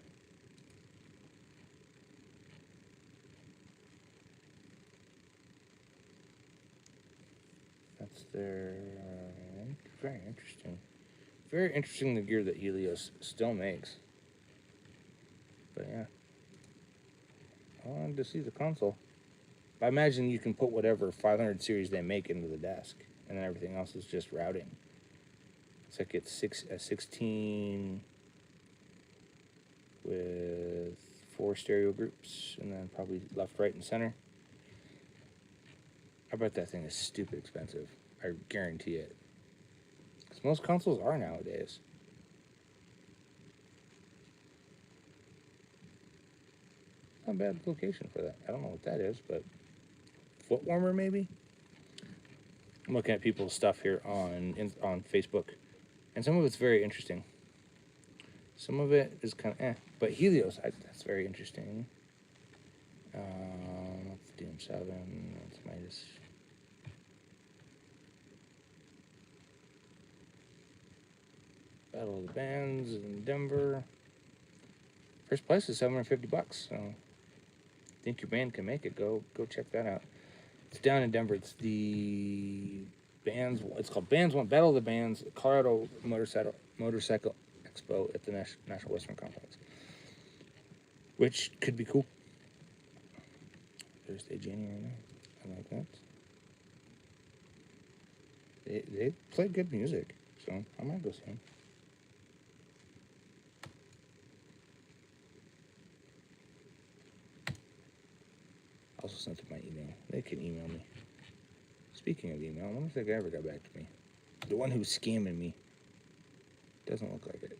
That's their. Very interesting. Very interesting the gear that Helios still makes. But yeah. I wanted to see the console. I imagine you can put whatever 500 series they make into the desk, and then everything else is just routing. It's like it's 16 with 4 stereo groups, and then probably left, right, and center. I bet that thing is stupid expensive. I guarantee it. Because most consoles are nowadays. Not a bad location for that. I don't know what that is, but foot warmer maybe? I'm looking at people's stuff here on Facebook, and some of it's very interesting. Some of it is kind of but Helios, that's very interesting. That's Doom 7. That's Midas. Battle of the Bands in Denver. First place is $750. So, think your band can make it? Go check that out. It's down in Denver. It's the bands. It's called Bands One Battle of the Bands, Colorado Motorcycle Expo at the National Western Complex, which could be cool. Thursday, January 9th. I like that. They play good music, so I might go see them. I also sent them my email. They can email me. Speaking of email, I wonder if they ever got back to me. The one who's scamming me. Doesn't look like it.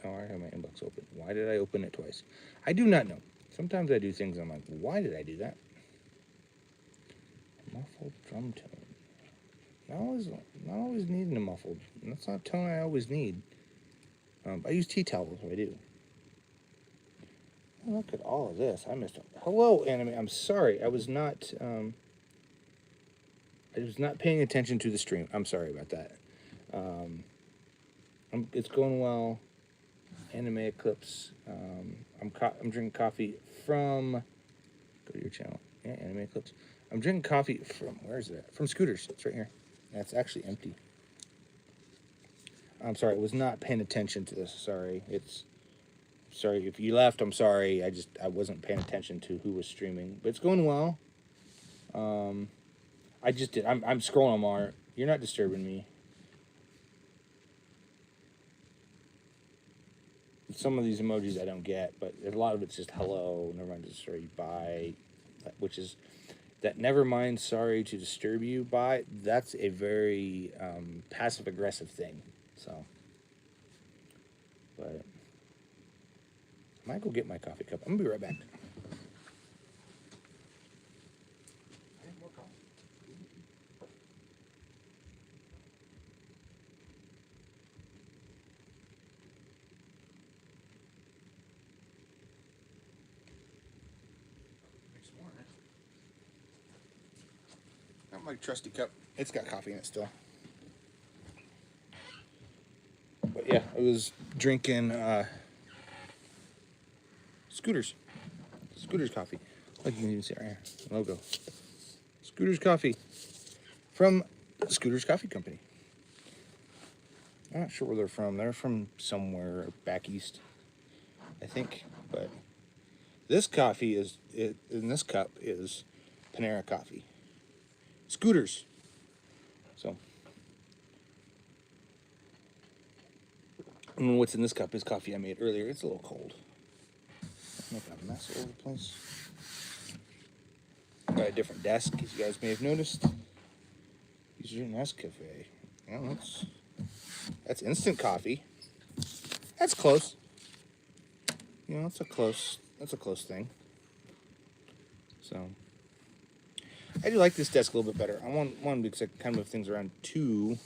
Oh, I have my inbox open. Why did I open it twice? I do not know. Sometimes I do things I'm like, why did I do that? Muffled drum tone. Not always needing a muffled. That's not a tone I always need. I use tea towels, so I do. Oh, look at all of this. I missed it. Hello, anime. I'm sorry. I was not paying attention to the stream. I'm sorry about that. It's going well. Anime Eclipse. I'm drinking coffee from. Go to your channel. Yeah, Anime Eclipse. I'm drinking coffee from. Where is it? From Scooters. It's right here. That's actually empty. I'm sorry. I was not paying attention to this. Sorry. Sorry if you left. I'm sorry. I wasn't paying attention to who was streaming. But it's going well. I just did. I'm scrolling more. You're not disturbing me. Some of these emojis I don't get, but a lot of it's just hello, never mind, sorry, bye, which is that never mind, sorry to disturb you, bye. That's a very passive aggressive thing. So, but I might go get my coffee cup. I'm gonna be right back. Got my trusty cup. It's got coffee in it still. But yeah, I was drinking Scooters coffee. Like you can even see it right here, logo. Scooters coffee from Scooters Coffee Company. I'm not sure where they're from. They're from somewhere back east, I think. But this coffee in this cup is Panera coffee. Scooters. So, and what's in this cup is coffee I made earlier. It's a little cold. Make a mess all over the place. Got a different desk, as you guys may have noticed. These are Nescafe. Yeah, that's instant coffee. That's close. You know, that's a close thing. So I do like this desk a little bit better. I want one because I kind of move things around too.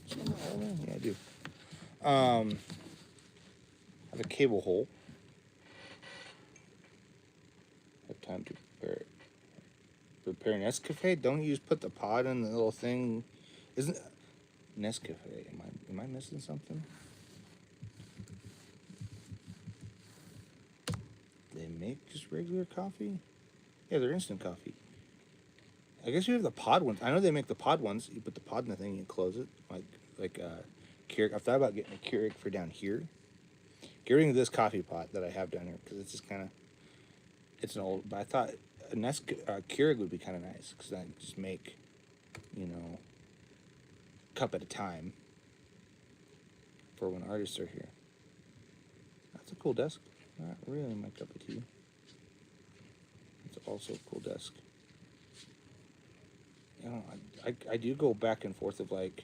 Yeah, I do. I have a cable hole. I have time to prepare Nescafe. Don't you just put the pod in the little thing? Isn't Nescafe? Am I missing something? They make just regular coffee? Yeah, they're instant coffee. I guess you have the pod ones. I know they make the pod ones. You put the pod in the thing and you close it. Like Keurig. I've thought about getting a Keurig for down here. Get rid of this coffee pot that I have down here because it's just kind of, it's an old, but I thought a Keurig would be kind of nice because I just make, cup at a time for when artists are here. That's a cool desk. Not really my cup of tea. It's also a cool desk. I do go back and forth of like,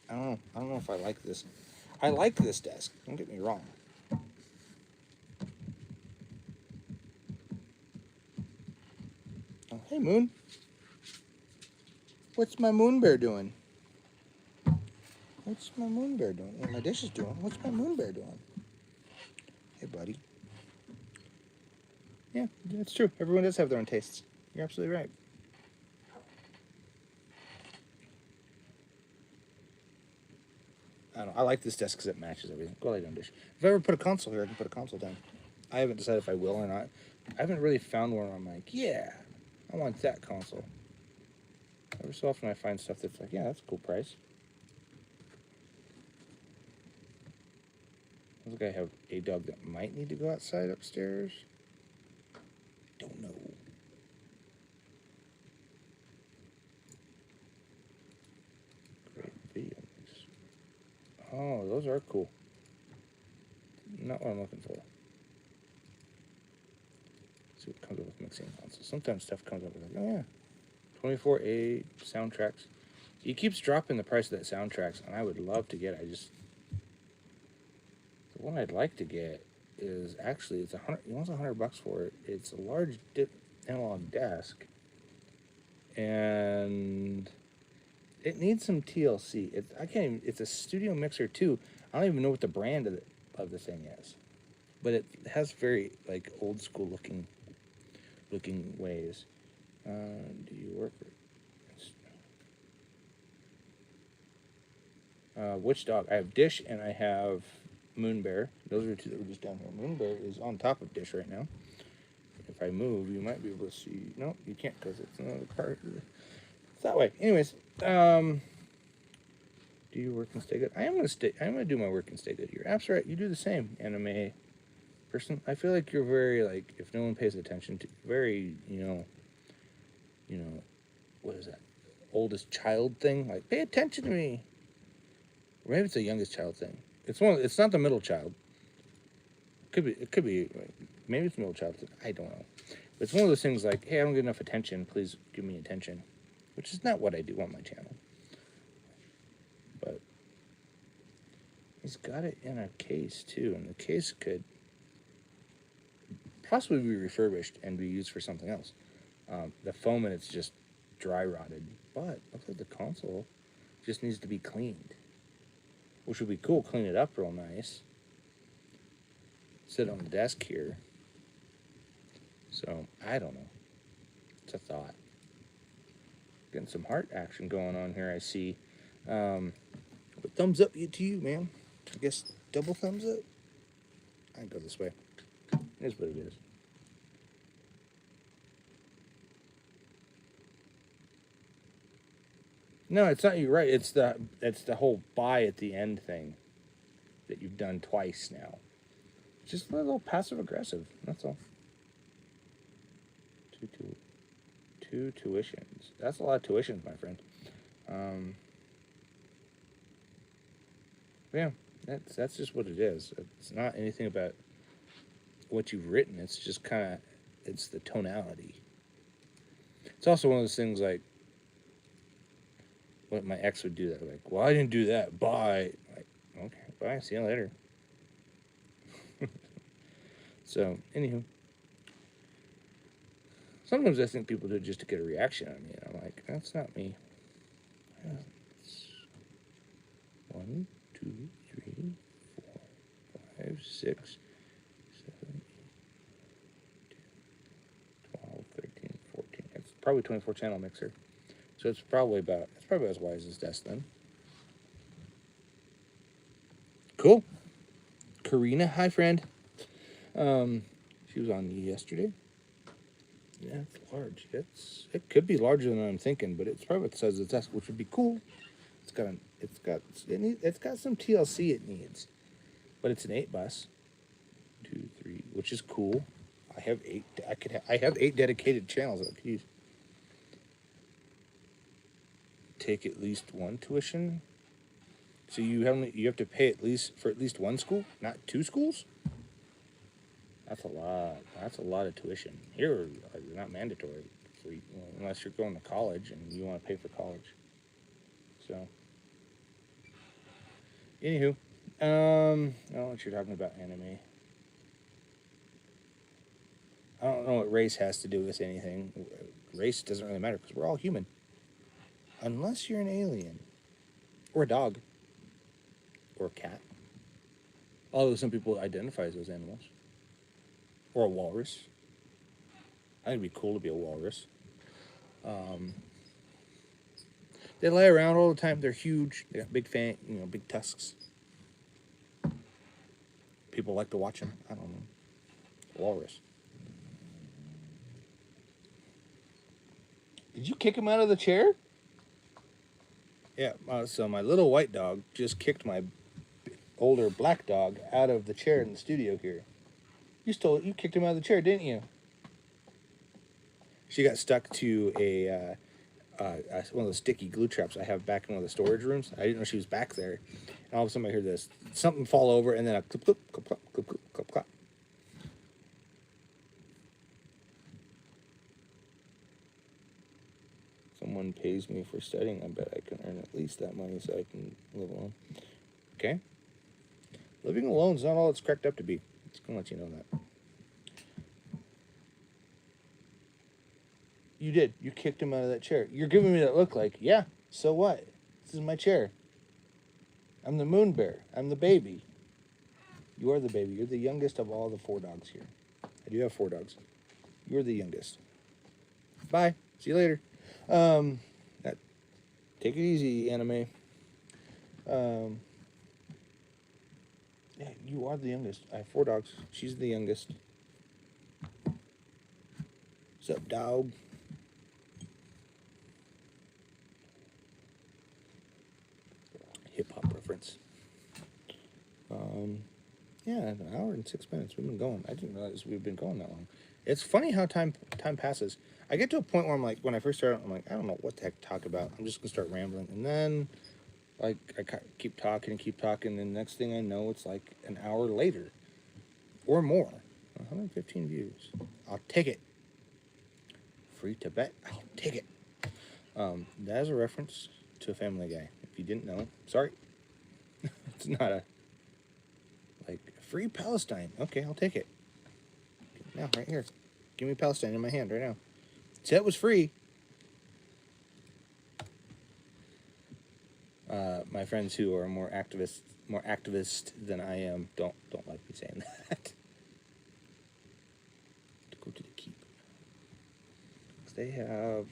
I don't know if I like this. I like this desk, don't get me wrong. Oh, hey Moon. What's my moon bear doing? What's my moon bear doing? What my dish is doing? What's my moon bear doing? Hey, buddy. Yeah, that's true. Everyone does have their own tastes. You're absolutely right. I don't know. I like this desk because it matches everything. Go lay down, dish. If I ever put a console here, I can put a console down. I haven't decided if I will or not. I haven't really found one where I'm like, yeah, I want that console. Every so often I find stuff that's like, yeah, that's a cool price. Looks like I have a dog that might need to go outside upstairs. Don't know. Great videos. Oh, those are cool. Not what I'm looking for. Let's see what comes up with mixing consoles. Sometimes stuff comes up with like, oh yeah, 24A soundtracks. He keeps dropping the price of that soundtracks, and I would love to get it. The one I'd like to get is actually it's $100. He wants $100 for it. It's a large analog desk, and it needs some TLC. I can't even. It's a studio mixer too. I don't even know what the brand of the thing is, but it has very like old school looking ways. Do you work? Which dog? I have Dish and I have Moon Bear. Those are two that were just down here. Moon Bear is on top of Dish right now. If I move, you might be able to see. No, you can't because it's another part. It's that way. Anyways, do you work and stay good? I'm gonna do my work and stay good. You're absolutely right. You do the same, anime person. I feel like you're very like if no one pays attention to very what is that oldest child thing? Like pay attention to me. Or maybe it's the youngest child thing. It's not the middle child. It could be. Maybe it's the middle child thing. I don't know. But it's one of those things like, hey, I don't get enough attention. Please give me attention, which is not what I do on my channel. But he's got it in a case too, and the case could possibly be refurbished and be used for something else. The foam in it's just dry rotted, but looks like the console just needs to be cleaned, which would be cool. Clean it up real nice. Sit on the desk here. So I don't know. It's a thought. Getting some heart action going on here. I see. But thumbs up to you, man. I guess double thumbs up. I can go this way. It is what it is. No, it's not. You're right. It's the whole buy at the end thing that you've done twice now. Just a little passive aggressive. That's all. Two tuitions. That's a lot of tuitions, my friend. Yeah, that's just what it is. It's not anything about what you've written. It's just kind of it's the tonality. It's also one of those things like what my ex would do that like, well, I didn't do that. Bye. Like, okay, bye. See you later. So, anywho. Sometimes I think people do it just to get a reaction out of me. And I'm like, that's not me. That's 1, 2, 3, 4, 5, 6, 7, 8, 12, 13, 14. It's probably 24 channel mixer. So it's probably as wise as desk then. Cool. Karina, hi friend. She was on yesterday. Yeah, it's large. It could be larger than I'm thinking, but it's probably what the size of the desk, which would be cool. It's got some TLC it needs, but it's an 8 bus, 2, 3, which is cool. I have 8. I have 8 dedicated channels that I could use. Take at least one tuition. So you have to pay for at least one school, not 2 schools. That's a lot. That's a lot of tuition. Here, it's not mandatory, unless you're going to college and you want to pay for college. So, anywho, I don't know what you're talking about, anime. I don't know what race has to do with anything. Race doesn't really matter because we're all human. Unless you're an alien. Or a dog. or a cat. Although some people identify as those animals. Or a walrus. I think it'd be cool to be a walrus. They lie around all the time. They're huge. They got big big tusks. People like to watch them. I don't know. Walrus. Did you kick him out of the chair? Yeah. So my little white dog just kicked my older black dog out of the chair in the studio here. You kicked him out of the chair, didn't you? She got stuck to one of those sticky glue traps I have back in one of the storage rooms. I didn't know she was back there. And all of a sudden I heard this, something fall over, and then a clip, clip, clip, clip, clip, clip, clip, clip. Someone pays me for studying. I bet I can earn at least that money so I can live alone. Okay? Living alone is not all it's cracked up to be. Just gonna let you know that. You did. You kicked him out of that chair. You're giving me that look like, yeah, so what? This is my chair. I'm the moon bear. I'm the baby. You are the baby. You're the youngest of all the 4 dogs here. I do have 4 dogs. You're the youngest. Bye. See you later. Take it easy, anime. Yeah, you are the youngest. I have 4 dogs. She's the youngest. What's up, dog? Hip-hop reference. Yeah, an hour and 6 minutes. We've been going. I didn't realize we've been going that long. It's funny how time passes. I get to a point where I'm like, when I first started, I'm like, I don't know what the heck to talk about. I'm just going to start rambling. And then, like, I keep talking, and next thing I know, it's like an hour later. Or more. 115 views. I'll take it. Free Tibet. I'll take it. That is a reference to a Family Guy. If you didn't know, sorry. It's not a, like, free Palestine. Okay, I'll take it. Now, right here. Give me Palestine in my hand right now. See, that was free. My friends who are more activist than I am, don't like me saying that. To go to the keep. Because they have...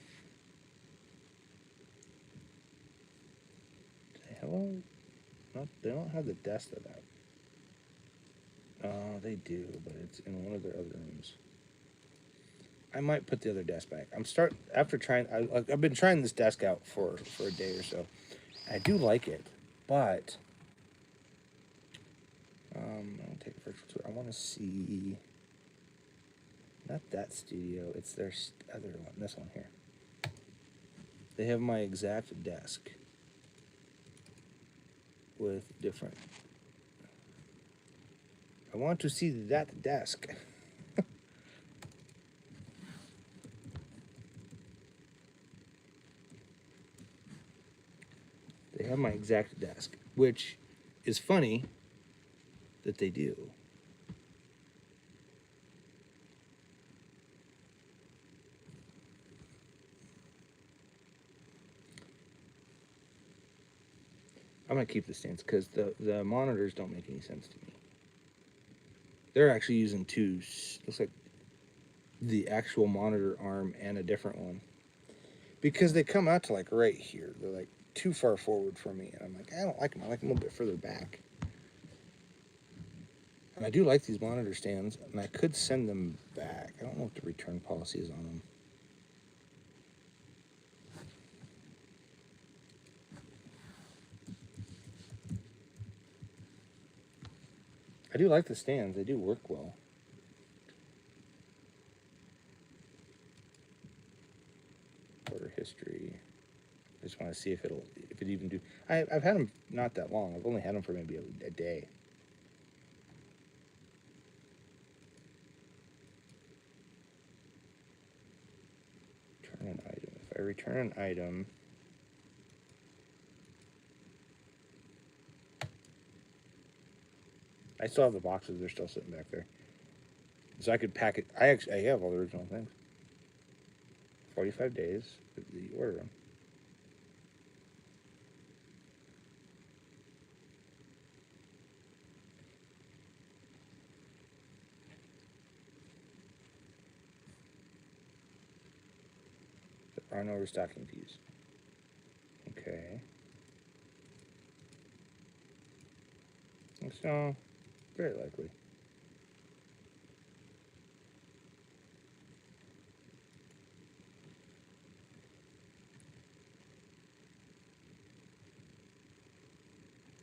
They don't have the desk that they do, but it's in one of their other rooms. I might put the other desk back. I've been trying this desk out for a day or so. I do like it, but I'll take a virtual tour. I want to see, not that studio, it's their other one, this one here. They have my exact desk with different. I want to see that desk. They have my exact desk, which is funny that they do. I'm going to keep the stands because the monitors don't make any sense to me. They're actually using 2, looks like the actual monitor arm and a different one. Because they come out to like right here. They're like too far forward for me. And I'm like, I don't like them. I like them a little bit further back. And I do like these monitor stands, and I could send them back. I don't know what the return policy is on them. I do like the stands. They do work well. Order history. I just want to see if it even do. I've had them not that long. I've only had them for maybe a day. Return an item. If I return an item, I still have the boxes. They're still sitting back there. So I could pack it. I have all the original things. 45 days. You order them. are no restocking fees. Okay. So, very likely.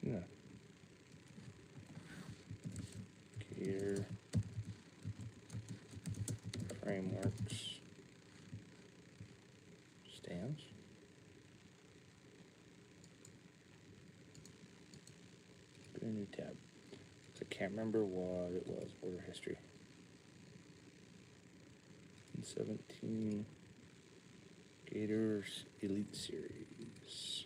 Yeah. Gear frameworks stands. Go to new tab. So I can't remember what it was. Order history. 17 Gators Elite Series.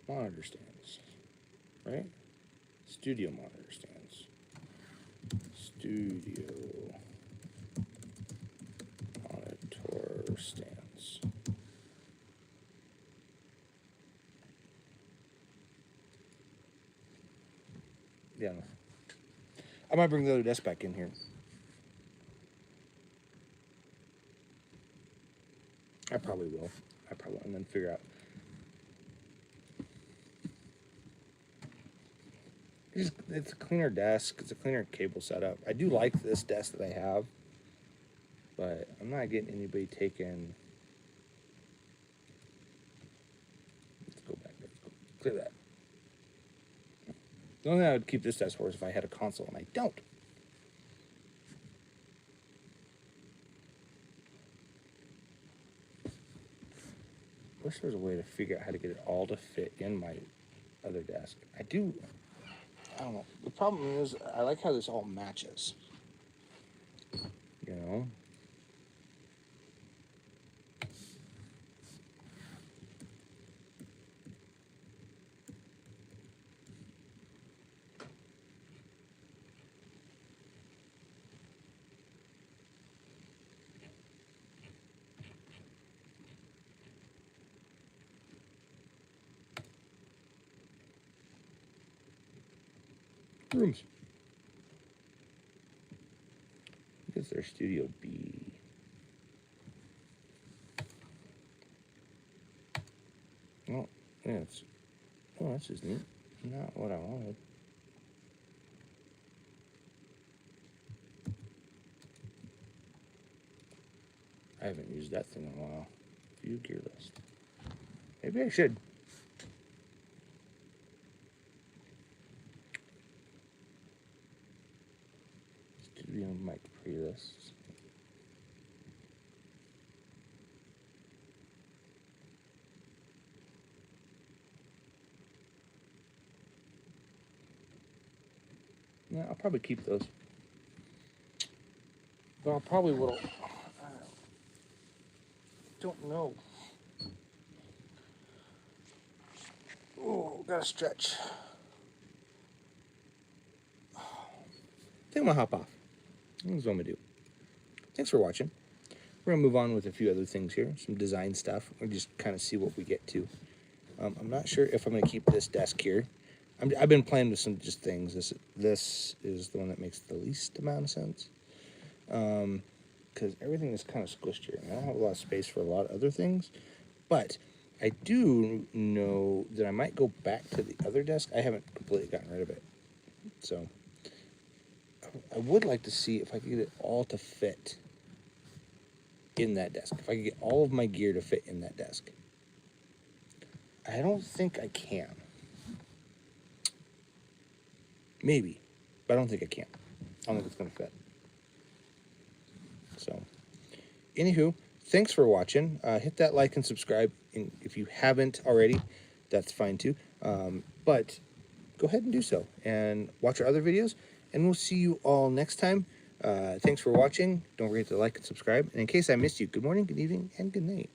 Monitor stands, right? Studio monitor stands. Studio monitor stands. Yeah. I might bring the other desk back in here. I probably will. And then figure out. It's a cleaner desk. It's a cleaner cable setup. I do like this desk that I have, but I'm not getting anybody taking. Let's go back. Let's go clear that. The only thing I would keep this desk for is if I had a console, and I don't. Wish there was a way to figure out how to get it all to fit in my other desk. I don't know. The problem is I like how this all matches. You know? Rooms. Is there Studio B? Oh, yeah, that's just neat. Not what I wanted. I haven't used that thing in a while. View gear list. Maybe I should. Studio mic playlists. Yeah, I'll probably keep those. But I'll probably will. Don't know. Oh, gotta stretch. I think I'm gonna hop off. That's what I'm gonna do. Thanks for watching. We're gonna move on with a few other things here, some design stuff. We'll just kind of see what we get to. I'm not sure if I'm gonna keep this desk here. I've been playing with some just things. This is the one that makes the least amount of sense. Because everything is kind of squished here. I don't have a lot of space for a lot of other things. But I do know that I might go back to the other desk. I haven't completely gotten rid of it. So I would like to see if I could get it all to fit in that desk. If I could get all of my gear to fit in that desk. I don't think I can. Maybe, but I don't think I can. I don't think it's going to fit. So, anywho, thanks for watching. Hit that like and subscribe. And if you haven't already, that's fine too. But go ahead and do so. And watch our other videos. And we'll see you all next time. Thanks for watching. Don't forget to like and subscribe. And in case I missed you, good morning, good evening, and good night.